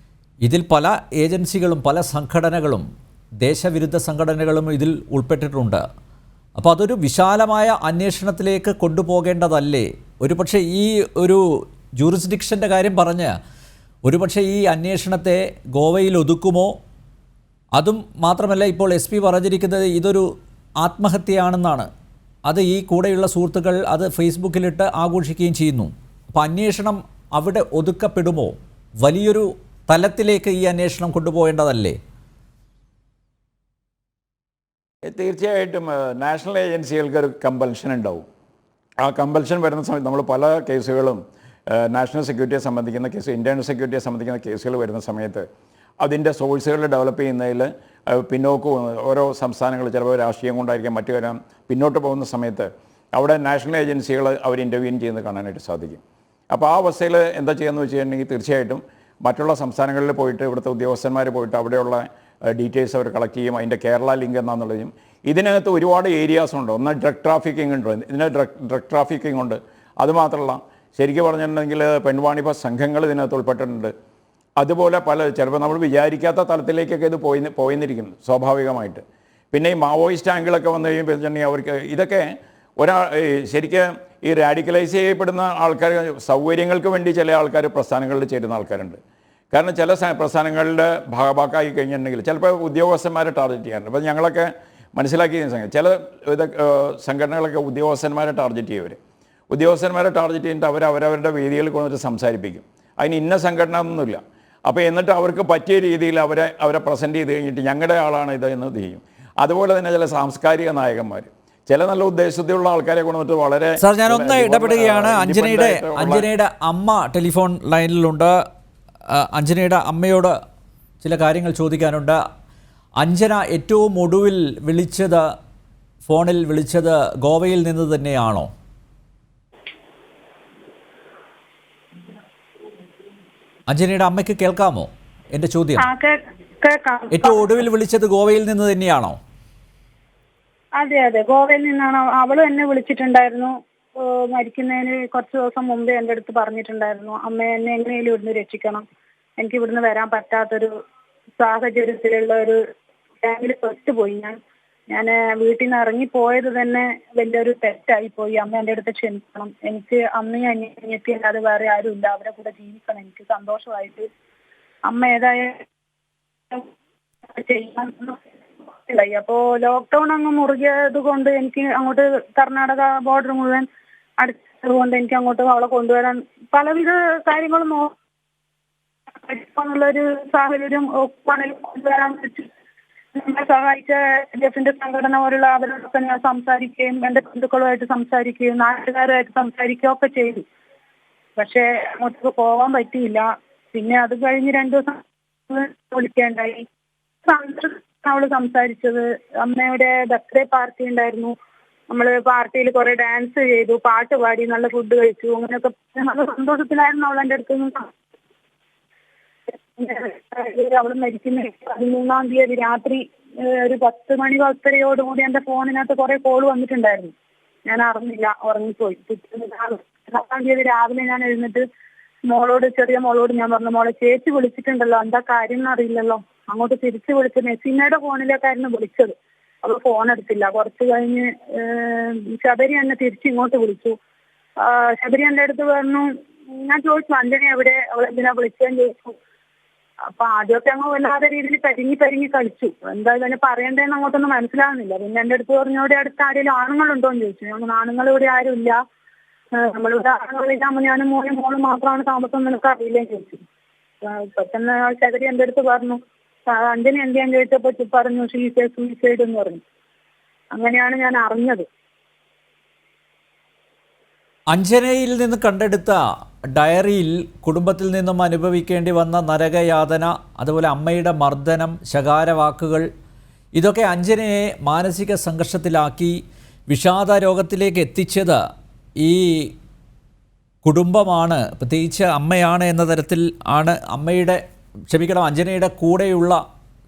ഇതിൽ പല ഏജൻസികളും പല സംഘടനകളും ദേശവിരുദ്ധ സംഘടനകളും ഇതിൽ ഉൾപ്പെട്ടിട്ടുണ്ട്. അപ്പോൾ അതൊരു വിശാലമായ അന്വേഷണത്തിലേക്ക് കൊണ്ടുപോകേണ്ടതല്ലേ? ഒരുപക്ഷെ ഈ ഒരു ജൂറിസ്ഡിക്ഷൻ്റെ കാര്യം പറഞ്ഞ് ഒരുപക്ഷെ ഈ അന്വേഷണത്തെ ഗോവയിൽ ഒതുക്കുമോ? അതും മാത്രമല്ല, ഇപ്പോൾ SP പറഞ്ഞിരിക്കുന്നത് ഇതൊരു ആത്മഹത്യയാണെന്നാണ്. അത് ഈ കൂടെയുള്ള സുഹൃത്തുക്കൾ അത് ഫേസ്ബുക്കിലിട്ട് ആഘോഷിക്കുകയും ചെയ്യുന്നു. അപ്പോൾ അന്വേഷണം അവിടെ ഒതുക്കപ്പെടുമോ? വലിയൊരു തലത്തിലേക്ക് ഈ അന്വേഷണം കൊണ്ടുപോകേണ്ടതല്ലേ? തീർച്ചയായിട്ടും നാഷണൽ ഏജൻസികൾക്ക് ഒരു കമ്പൽഷൻ ഉണ്ടാവും. ആ കമ്പൽഷൻ വരുന്ന സമയത്ത് നമ്മൾ പല കേസുകളും നാഷണൽ സെക്യൂരിറ്റിയെ സംബന്ധിക്കുന്ന കേസ്, ഇൻ്റേണൽ സെക്യൂരിറ്റിയെ സംബന്ധിക്കുന്ന കേസുകൾ വരുന്ന സമയത്ത് അതിൻ്റെ സോഴ്സുകൾ ഡെവലപ്പ് ചെയ്യുന്നതിൽ പിന്നോക്ക് ഓരോ സംസ്ഥാനങ്ങൾ ചിലപ്പോൾ രാഷ്ട്രീയം കൊണ്ടായിരിക്കാം മറ്റു കാര്യം പിന്നോട്ട് പോകുന്ന സമയത്ത് അവിടെ നാഷണൽ ഏജൻസികൾ അവർ ഇൻ്റർവ്യൂൻ ചെയ്യുന്നത് കാണാനായിട്ട് സാധിക്കും. അപ്പോൾ ആ അവസ്ഥയിൽ എന്താ ചെയ്യുകയെന്ന് വെച്ച് കഴിഞ്ഞിട്ടുണ്ടെങ്കിൽ തീർച്ചയായിട്ടും മറ്റുള്ള സംസ്ഥാനങ്ങളിൽ പോയിട്ട് ഇവിടുത്തെ ഉദ്യോഗസ്ഥന്മാർ പോയിട്ട് അവിടെയുള്ള ഡീറ്റെയിൽസ് അവർ കളക്ട് ചെയ്യും. അതിൻ്റെ കേരള ലിങ്ക് എന്നാന്നുള്ളതും ഇതിനകത്ത് ഒരുപാട് ഏരിയാസ് ഉണ്ട്. ഒന്ന് ഡ്രഗ് ട്രാഫിക്കിംഗ് ഉണ്ട്, ഇതിന് ഡ്രഗ് ട്രാഫിക്കിംഗ് ഉണ്ട്. അതുമാത്രമല്ല ശരിക്കും പറഞ്ഞിട്ടുണ്ടെങ്കിൽ പെൺവാണിഭ സംഘങ്ങൾ ഇതിനകത്ത് ഉൾപ്പെട്ടിട്ടുണ്ട്. അതുപോലെ ചിലപ്പോൾ നമ്മൾ വിചാരിക്കാത്ത തലത്തിലേക്കൊക്കെ ഇത് പോയിന്നിരിക്കുന്നു സ്വാഭാവികമായിട്ട്. പിന്നെ ഈ മാവോയിസ്റ്റ് ആംഗിളൊക്കെ വന്നു കഴിയുമ്പോൾ അവർക്ക് ഇതൊക്കെ ശരിക്കും ഈ റാഡിക്കലൈസ് ചെയ്യപ്പെടുന്ന ആൾക്കാർ സൗകര്യങ്ങൾക്ക് വേണ്ടി ചില ആൾക്കാർ പ്രസ്ഥാനങ്ങളിൽ ചേരുന്ന ആൾക്കാരുണ്ട്. കാരണം ചില പ്രസ്ഥാനങ്ങളുടെ ഭാഗമായി കഴിഞ്ഞിട്ടുണ്ടെങ്കിൽ ചിലപ്പോൾ ഉദ്യോഗസ്ഥന്മാരെ ടാർഗറ്റ് ചെയ്യാറുണ്ട്. അപ്പോൾ ഞങ്ങളൊക്കെ മനസ്സിലാക്കിയ ചില സംഘടനകളൊക്കെ ഉദ്യോഗസ്ഥന്മാരെ ടാർഗറ്റ് ചെയ്യവർ ഉദ്യോഗസ്ഥന്മാരെ ടാർഗറ്റ് ചെയ്തിട്ട് അവരവരുടെ വേദികളിൽ കൊണ്ടിട്ട് സംസാരിപ്പിക്കും. അതിന് ഇന്ന സംഘടന ഒന്നുമില്ല. അപ്പോൾ എന്നിട്ട് അവർക്ക് പറ്റിയ രീതിയിൽ അവരെ പ്രസൻറ്റ് ചെയ്ത് കഴിഞ്ഞിട്ട് ഞങ്ങളുടെ ആളാണ് ഇത് എന്ന് ചെയ്യും. അതുപോലെ തന്നെ ചില സാംസ്കാരിക നായകന്മാർ, ചില നല്ല ഉദ്ദേശത്തിലുള്ള ആൾക്കാരെ കൊണ്ടുവന്നിട്ട് വളരെ സാർ, ഞാനൊന്ന് ഇടപെടുകയാണ്. അഞ്ജനയുടെ അമ്മ ടെലിഫോൺ ലൈനിലുണ്ട്. അഞ്ജനയുടെ അമ്മയോട് ചില കാര്യങ്ങൾ ചോദിക്കാനുണ്ട്. അഞ്ജന ഏറ്റവും ഒടുവിൽ ഫോണിൽ വിളിച്ചത് ഗോവയിൽ നിന്ന് തന്നെയാണോ? അഞ്ജനയുടെ അമ്മയ്ക്ക് കേൾക്കാമോ എൻ്റെ ചോദ്യം? ഏറ്റവും ഒടുവിൽ വിളിച്ചത് ഗോവയിൽ നിന്ന് തന്നെയാണോ? അതെ അതെ, ഗോവയിൽ നിന്നാണ്. അവള് എന്നെ വിളിച്ചിട്ടുണ്ടായിരുന്നു. മരിക്കുന്നതിന് കുറച്ച് ദിവസം മുമ്പേ എൻ്റെ അടുത്ത് പറഞ്ഞിട്ടുണ്ടായിരുന്നു, അമ്മ എന്നെ എങ്ങനെയും ഇവിടുന്ന് രക്ഷിക്കണം, എനിക്ക് ഇവിടുന്ന് വരാൻ പറ്റാത്തൊരു സാഹചര്യത്തിലുള്ള ഒരു ടൈമിൽ പെട്ടുപോയി ഞാൻ വീട്ടിൽ നിന്ന് ഇറങ്ങിപ്പോയത് തന്നെ വലിയൊരു തെറ്റായി പോയി. അമ്മ എൻ്റെ അടുത്ത് ക്ഷമിക്കണം, എനിക്ക് അമ്മയും അനിയത്തി അല്ലാതെ വേറെ ആരും ഇല്ല, അവരെ കൂടെ ജീവിക്കണം, എനിക്ക് സന്തോഷമായിട്ട് അമ്മ ഏതായാലും ചെയ്യാൻ. അപ്പോ ലോക്ക്ഡൌൺ അങ്ങ് മുറുകിയത് കൊണ്ട് എനിക്ക് അങ്ങോട്ട് കർണാടക ബോർഡർ മുഴുവൻ അടച്ചത് കൊണ്ട് എനിക്ക് അങ്ങോട്ട് അവളെ കൊണ്ടുവരാൻ പലവിധ കാര്യങ്ങളും നോക്കാനുള്ളൊരു സാഹചര്യം കൊണ്ടുവരാൻ പറ്റും. നമ്മളെ സഹായിച്ച ജെഫിന്റെ സംഘടന പോലുള്ള അവരോടൊക്കെ ഞാൻ സംസാരിക്കുകയും എൻ്റെ ബന്ധുക്കളുമായിട്ട് സംസാരിക്കുകയും നാട്ടുകാരുമായിട്ട് സംസാരിക്കുകയും ഒക്കെ ചെയ്തു. പക്ഷെ അങ്ങോട്ട് പോകാൻ പറ്റിയില്ല. പിന്നെ അത് കഴിഞ്ഞ് 2 ദിവസം വിളിക്കേണ്ടായി. അവള് സംസാരിച്ചത് അമ്മയുടെ ബർത്ത്ഡേ പാർട്ടി ഉണ്ടായിരുന്നു. നമ്മള് പാർട്ടിയിൽ കുറെ ഡാൻസ് ചെയ്തു, പാട്ട് പാടി, നല്ല ഫുഡ് കഴിച്ചു, അങ്ങനെയൊക്കെ നല്ല സന്തോഷത്തിലായിരുന്നു അവൾ എൻ്റെ അടുത്ത് നിന്ന്. അവള് മരിക്കുന്ന 13-ാം തീയതി രാത്രി ഒരു 10 മണി 10:30 എൻ്റെ ഫോണിനകത്ത് കുറെ കോള് വന്നിട്ടുണ്ടായിരുന്നു. ഞാൻ അറിഞ്ഞില്ല, ഉറങ്ങിപ്പോയി. 10-ാം തീയതി രാവിലെ ഞാൻ എഴുന്നിട്ട് ചെറിയ മോളോട് ഞാൻ പറഞ്ഞു, മോളെ ചേച്ചി വിളിച്ചിട്ടുണ്ടല്ലോ, എന്താ കാര്യം എന്നറിയില്ലല്ലോ. അങ്ങോട്ട് തിരിച്ചു വിളിച്ചു. നെസീമയുടെ ഫോണിലേക്കായിരുന്നു വിളിച്ചത്. അവൾ ഫോൺ എടുത്തില്ല. കുറച്ച് കഴിഞ്ഞ് ശബരി എന്നെ തിരിച്ചിങ്ങോട്ട് വിളിച്ചു. ശബരി എൻ്റെ അടുത്ത് പറഞ്ഞു, ഞാൻ ചോദിച്ചു അഞ്ജന എവിടെ, അവളെന്തിനാ വിളിച്ചതെന്ന് ചോദിച്ചു. അപ്പൊ ആദ്യമൊക്കെ അങ്ങ് വല്ലാതെ രീതിയിൽ പരിങ്ങി കളിച്ചു. എന്താ ഇതിനെ പറയണ്ടേന്ന് അങ്ങോട്ടൊന്നും മനസ്സിലാവുന്നില്ല. പിന്നെ എൻ്റെ അടുത്ത് പറഞ്ഞു, ഇവിടെ അടുത്ത് ആരെങ്കിലും ആണുങ്ങളുണ്ടോ എന്ന് ചോദിച്ചു. ഞങ്ങൾ ആണുങ്ങൾ ഇവിടെ ആരും ഇല്ല, നമ്മളിവിടെ ആണുങ്ങളില്ലാകുമ്പോൾ ഞാനും മോളും മാത്രമാണ് താമസം, നിനക്ക് അറിയില്ലേന്ന് ചോദിച്ചു. പെട്ടെന്ന് ശബരി എൻ്റെ അടുത്ത് പറഞ്ഞു, അഞ്ജന എന്തിയാന്ന് ചോദിച്ചപ്പോ പറഞ്ഞു സൂയിസൈഡ് എന്ന് പറഞ്ഞു. അങ്ങനെയാണ് ഞാൻ അറിഞ്ഞത്. അഞ്ജനയിൽ നിന്ന് കണ്ടെടുത്ത ഡയറിയിൽ കുടുംബത്തിൽ നിന്നും അനുഭവിക്കേണ്ടി വന്ന നരകയാതന, അതുപോലെ അമ്മയുടെ മർദ്ദനം, ശകാരവാക്കുകൾ, ഇതൊക്കെ അഞ്ജനയെ മാനസിക സംഘർഷത്തിലാക്കി വിഷാദ രോഗത്തിലേക്ക് എത്തിച്ചത് ഈ കുടുംബമാണ്, പ്രത്യേകിച്ച് അമ്മയാണ് എന്ന തരത്തിൽ ആണ് അഞ്ജനയുടെ കൂടെയുള്ള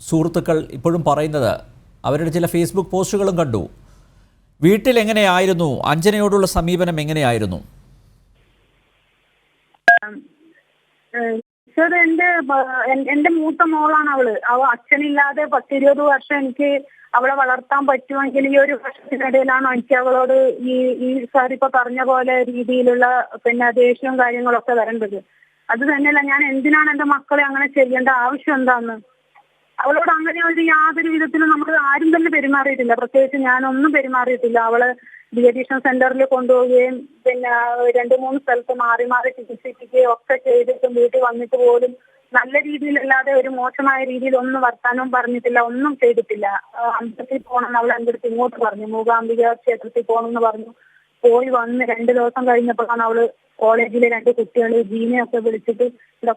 സുഹൃത്തുക്കൾ ഇപ്പോഴും പറയുന്നത്. അവരുടെ ചില ഫേസ്ബുക്ക് പോസ്റ്റുകളും കണ്ടു. വീട്ടിൽ എങ്ങനെയായിരുന്നു അഞ്ജനയോടുള്ള സമീപനം? എങ്ങനെയായിരുന്നു? സർ, എന്റെ മൂത്ത മോളാണ് അവള്. അച്ഛനില്ലാതെ 10-20 വർഷം എനിക്ക് അവളെ വളർത്താൻ പറ്റുമെങ്കിൽ ഈ ഒരു വർഷത്തിനിടയിലാണ് എനിക്ക് അവളോട് ഈ സാർ ഇപ്പൊ പറഞ്ഞ പോലെ രീതിയിലുള്ള ദേഷ്യവും കാര്യങ്ങളൊക്കെ വരേണ്ടത്. അത് തന്നെയല്ല, ഞാൻ എന്തിനാണ് എന്റെ മക്കളെ അങ്ങനെ ചെയ്യേണ്ട ആവശ്യം എന്താന്ന്? അവളോട് അങ്ങനെ ഒരു യാതൊരു വിധത്തിലും നമ്മൾ ആരും തന്നെ പെരുമാറിയിട്ടില്ല. പ്രത്യേകിച്ച് ഞാനൊന്നും പെരുമാറിയിട്ടില്ല. അവള് ഡീഅഡിക്ഷൻ സെന്ററിൽ കൊണ്ടുപോവുകയും 2-3 സ്ഥലത്ത് മാറി ചികിത്സിക്കുകയും ഒക്കെ ചെയ്തിട്ടും വീട്ടിൽ വന്നിട്ട് പോലും നല്ല രീതിയിലല്ലാതെ ഒരു മോശമായ രീതിയിൽ ഒന്നും വർത്താനവും പറഞ്ഞിട്ടില്ല, ഒന്നും ചെയ്തിട്ടില്ല. അമ്പലത്തിൽ പോകണമെന്ന് അവൾ എൻ്റെ അടുത്ത് ഇങ്ങോട്ട് പറഞ്ഞു, മൂകാംബിക ക്ഷേത്രത്തിൽ പോകണമെന്ന് പറഞ്ഞു. പോയി വന്ന് 2 ദിവസം കഴിഞ്ഞപ്പോഴാണ് അവള് കോളേജിലെ 2 കുട്ടികൾ ജീനയൊക്കെ വിളിച്ചിട്ട് ഇവിടെ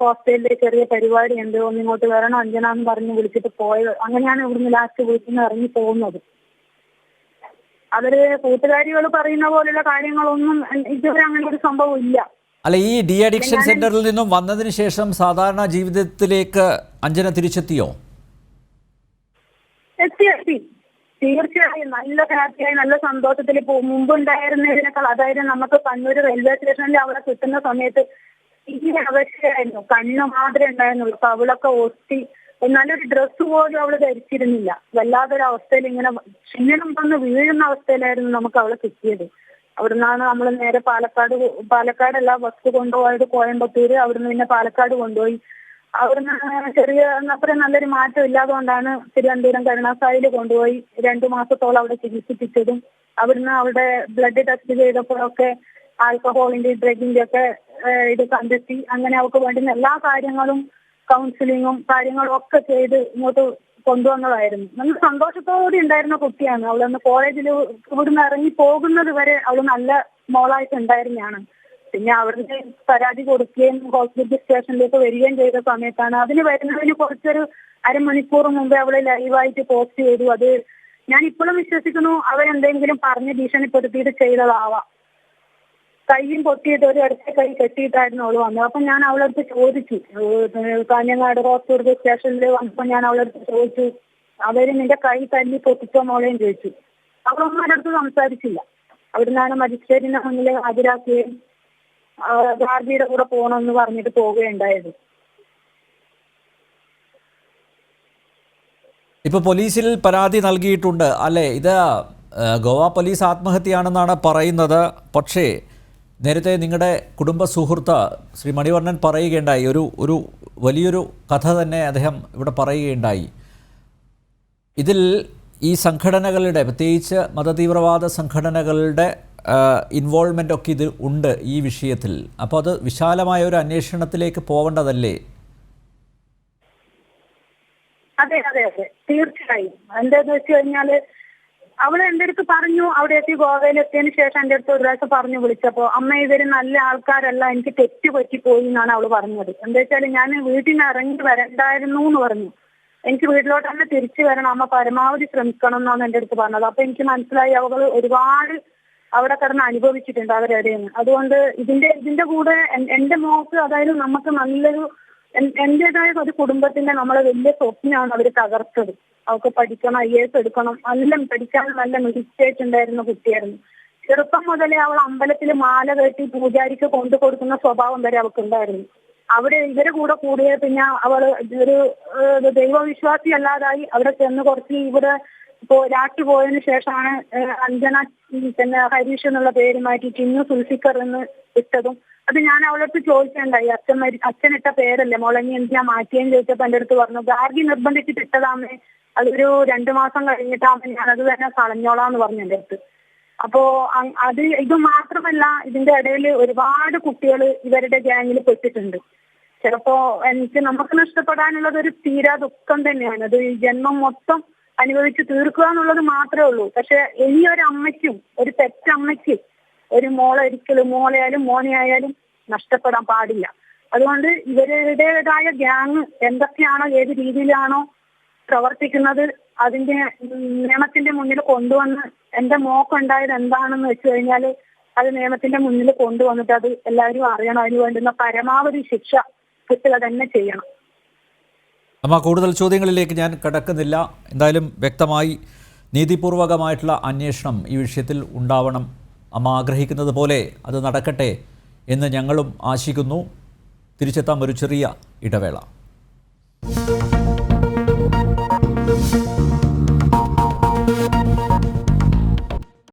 ഹോസ്റ്റലിലെ ചെറിയ പരിപാടി ഉണ്ട്, ഒന്നിങ്ങോട്ട് വരണം അഞ്ജന എന്ന് പറഞ്ഞ് വിളിച്ചിട്ട് പോയത്. അങ്ങനെയാണ് ഇവിടുന്ന് ലാസ്റ്റ് വീട്ടിൽ നിന്ന് ഇറങ്ങി പോകുന്നത്. അവര് കൂട്ടുകാരികൾ പറയുന്ന പോലുള്ള കാര്യങ്ങളൊന്നും ഇതുവരെ അങ്ങനെ ഒരു സംഭവം ഇല്ല. അല്ല, ഈ ഡി അഡിക്ഷൻ സെന്ററിൽ നിന്നും വന്നതിന് ശേഷം സാധാരണ ജീവിതത്തിലേക്ക് അഞ്ജന തിരിച്ചെത്തിയോ? എത്തി. തീർച്ചയായും നല്ല ഹാപ്പിയായി, നല്ല സന്തോഷത്തിൽ മുമ്പുണ്ടായിരുന്നതിനേക്കാൾ. അതായത് നമുക്ക് കണ്ണൂർ റെയിൽവേ സ്റ്റേഷനിൽ അവളെ കിട്ടുന്ന സമയത്ത് ഇങ്ങനെ അവസ്ഥയായിരുന്നു. കണ്ണ് മാത്രമേ ഉണ്ടായിരുന്നുള്ളൂ. അപ്പൊ അവളൊക്കെ ഒത്തി നല്ലൊരു ഡ്രസ്സ് പോലും അവള് ധരിച്ചിരുന്നില്ല. വല്ലാത്തൊരു അവസ്ഥയിൽ ഇങ്ങനെ ക്ഷീണം വന്ന് വീഴുന്ന അവസ്ഥയിലായിരുന്നു നമുക്ക് അവളെ കിട്ടിയത്. അവിടുന്നാണ് നമ്മൾ നേരെ പാലക്കാടല്ല ബസ് കൊണ്ടുപോയത് കോയമ്പത്തൂര്, അവിടുന്ന് പിന്നെ പാലക്കാട് കൊണ്ടുപോയി. അവിടുന്ന് അത്രയും നല്ലൊരു മാറ്റം ഇല്ലാതുകൊണ്ടാണ് തിരുവനന്തപുരം കരുണാസായിൽ കൊണ്ടുപോയി 2 മാസത്തോളം അവിടെ ചികിത്സിപ്പിച്ചതും. അവിടുന്ന് അവളുടെ ബ്ലഡ് ടെസ്റ്റ് ചെയ്തപ്പോഴൊക്കെ ആൽക്കഹോളിന്റെ ഡ്രഗിന്റെ ഒക്കെ ഇത് കണ്ടെത്തി. അങ്ങനെ അവൾക്ക് വേണ്ടുന്ന എല്ലാ കാര്യങ്ങളും കൗൺസിലിങ്ങും കാര്യങ്ങളും ഒക്കെ ചെയ്ത് ഇങ്ങോട്ട് കൊണ്ടുവന്നതായിരുന്നു. നല്ല സന്തോഷത്തോടെ ഉണ്ടായിരുന്ന കുട്ടിയാണ്. അവളന്ന് കോളേജിൽ ഇവിടുന്ന് ഇറങ്ങി പോകുന്നത് വരെ അവൾ നല്ല മോളായിട്ട് ഉണ്ടായിരുന്നതാണ്. പിന്നെ അവർക്ക് പരാതി കൊടുക്കുകയും ഹോസ്പിറ്റൽ സ്റ്റേഷനിലേക്ക് വരികയും ചെയ്ത സമയത്താണ് അതിന് വരുന്നതിന് കുറച്ചൊരു അരമണിക്കൂർ മുമ്പേ അവളെ ലൈവായിട്ട് പോസ്റ്റ് ചെയ്തു. അത് ഞാൻ ഇപ്പോഴും വിശ്വസിക്കുന്നു അവരെന്തെങ്കിലും പറഞ്ഞ് ഭീഷണിപ്പെടുത്തിയിട്ട് ചെയ്തതാവാം. കൈയും പൊട്ടിയിട്ട് ഒരു ഇടത്തെ കൈ കെട്ടിയിട്ടായിരുന്നു അവള് വന്നത്. അപ്പൊ ഞാൻ അവളടുത്ത് ചോദിച്ചു, കാഞ്ഞങ്ങാട് ഹോസ്പിറ്റൽ സ്റ്റേഷനിൽ വന്നപ്പോൾ ഞാൻ അവളടുത്ത് ചോദിച്ചു, അവര് നിന്റെ കൈ തല്ലി പൊട്ടിച്ചോ മോളെയും ചോദിച്ചു. അവളൊന്നും അടുത്ത് സംസാരിച്ചില്ല. അവിടുന്നാണ് മജിസ്ട്രേറ്റിന്റെ മുന്നിൽ ഹാജരാക്കുകയും ഗാർജിയുടെ കൂടെ പോകണമെന്ന് പറഞ്ഞിട്ട് പോവുകയുണ്ടായത്. ഇപ്പോൾ പോലീസിൽ പരാതി നൽകിയിട്ടുണ്ട് അല്ലേ? ഇത് ഗോവ പോലീസ് ആത്മഹത്യയാണെന്നാണ് പറയുന്നത്. പക്ഷേ നേരത്തെ നിങ്ങളുടെ കുടുംബ സുഹൃത്ത് ശ്രീ മണിവർണ്ണൻ പറയുകയുണ്ടായി, ഒരു വലിയൊരു കഥ തന്നെ അദ്ദേഹം ഇവിടെ പറയുകയുണ്ടായി. ഇതിൽ ഈ സംഘടനകളുടെ, പ്രത്യേകിച്ച് മതതീവ്രവാദ സംഘടനകളുടെ ഇൻവോൾവ്മെൻ്റ് ഒക്കെ ഇത് ഉണ്ട് ഈ വിഷയത്തിൽ. അപ്പോൾ അത് വിശാലമായ ഒരു അന്വേഷണത്തിലേക്ക് പോവേണ്ടതല്ലേ? അതെ അതെ അതെ, തീർച്ചയായും. എന്താന്ന് വെച്ച് കഴിഞ്ഞാല് അവള് എൻ്റെ അടുത്ത് പറഞ്ഞു, അവിടെ എത്തി ഗോവയിലെത്തിയതിന് ശേഷം എൻ്റെ അടുത്ത് ഒരു പ്രാവശ്യം പറഞ്ഞു വിളിച്ചപ്പോ, അമ്മ ഇവര് നല്ല ആൾക്കാരല്ല, എനിക്ക് തെറ്റ് പറ്റിപ്പോയി എന്നാണ് അവള് പറഞ്ഞത്. എന്താ വെച്ചാല് ഞാൻ വീട്ടിൽ നിന്ന് ഇറങ്ങി വരണ്ടായിരുന്നു എന്ന് പറഞ്ഞു. എനിക്ക് വീട്ടിലോട്ട് തന്നെ തിരിച്ചു വരണം, അമ്മ പരമാവധി ശ്രമിക്കണം എന്നാണ് എൻ്റെ അടുത്ത് പറഞ്ഞത്. അപ്പൊ എനിക്ക് മനസ്സിലായി അവള് ഒരുപാട് അവിടെ കിടന്ന് അനുഭവിച്ചിട്ടുണ്ട് അവരെവിടെയെന്ന്. അതുകൊണ്ട് ഇതിന്റെ കൂടെ എൻ്റെ മോക്ക്, അതായത് നമുക്ക് നല്ലൊരു എന്റേതായ ഒരു കുടുംബത്തിന്റെ നമ്മളെ വലിയ സ്വപ്നമാണ് അവർ തകർത്തത്. അവൾക്ക് പഠിക്കണം, IAS എടുക്കണം, എല്ലാം പഠിക്കാൻ നല്ല മികച്ചായിട്ടുണ്ടായിരുന്ന കുട്ടിയായിരുന്നു. ചെറുപ്പം മുതലേ അവൾ അമ്പലത്തിൽ മാല കെട്ടി പൂജാരിക്ക് കൊണ്ടു കൊടുക്കുന്ന സ്വഭാവം വരെ അവൾക്കുണ്ടായിരുന്നു. അവിടെ ഇവരെ കൂടെ കൂടിയ പിന്നെ അവള് ഒരു ദൈവവിശ്വാസി അല്ലാതായി. അവിടെ ചെന്ന് കുറച്ച് ഇവിടെ രാത്രി പോയതിനു ശേഷമാണ് അഞ്ജന പിന്നെ ഹരീഷ് എന്നുള്ള പേര് മാറ്റി ചിന്നു സുൽഫിക്കർ എന്ന് ഇട്ടതും. അത് ഞാൻ അവളടുത്ത് ചോദിക്കണ്ടായി, അച്ഛനിട്ട പേരല്ലേ മോളെ, നീ എന്തിനാ മാറ്റിയെന്ന് ചോദിച്ചപ്പോ എൻ്റെ അടുത്ത് പറഞ്ഞു, ഗാർഗി നിർബന്ധിച്ചിട്ട് ഇട്ടതാമേ, അതൊരു 2 മാസം കഴിഞ്ഞിട്ടാകുമ്പോൾ ഞാനത് തന്നെ കളഞ്ഞോളാന്ന് പറഞ്ഞു എൻ്റെ അടുത്ത്. അപ്പോ ഇത് മാത്രമല്ല, ഇതിന്റെ ഇടയിൽ ഒരുപാട് കുട്ടികൾ ഇവരുടെ ഗ്യാങ്ങിൽ പെട്ടിട്ടുണ്ട്. ചിലപ്പോ നമുക്ക് നഷ്ടപ്പെടാനുള്ളത് ഒരു തീരാ ദുഃഖം തന്നെയാണ്. അത് ഈ ജന്മം മൊത്തം അനുഭവിച്ച് തീർക്കുക എന്നുള്ളത് മാത്രമേ ഉള്ളൂ. പക്ഷെ ഇനിയൊരു അമ്മയ്ക്കും, ഒരു പെറ്റമ്മയ്ക്ക് ഒരു മോളെയായാലും മോനെയായാലും നഷ്ടപ്പെടാൻ പാടില്ല. അതുകൊണ്ട് ഇവരുടേതായ ഗ്യാങ് എന്തൊക്കെയാണോ, ഏത് രീതിയിലാണോ പ്രവർത്തിക്കുന്നത്, അതിന്റെ നിയമത്തിന്റെ മുന്നിൽ കൊണ്ടുവന്ന് എന്റെ മോക്കുണ്ടായത് എന്താണെന്ന് വെച്ച് കഴിഞ്ഞാൽ അത് നിയമത്തിന്റെ മുന്നിൽ കൊണ്ടുവന്നിട്ട് അത് എല്ലാവരും അറിയണം. അതിന് വേണ്ടുന്ന പരമാവധി ശിക്ഷ കിട്ടുക തന്നെ ചെയ്യണം. അമ്മ, കൂടുതൽ ചോദ്യങ്ങളിലേക്ക് ഞാൻ കടക്കുന്നില്ല. എന്തായാലും വ്യക്തമായി നീതിപൂർവകമായിട്ടുള്ള അന്വേഷണം ഈ വിഷയത്തിൽ ഉണ്ടാവണം. അമ്മ ആഗ്രഹിക്കുന്നത് പോലെ അത് നടക്കട്ടെ എന്ന് ഞങ്ങളും ആശിക്കുന്നു. തിരിച്ചെത്താം ഒരു ചെറിയ ഇടവേള.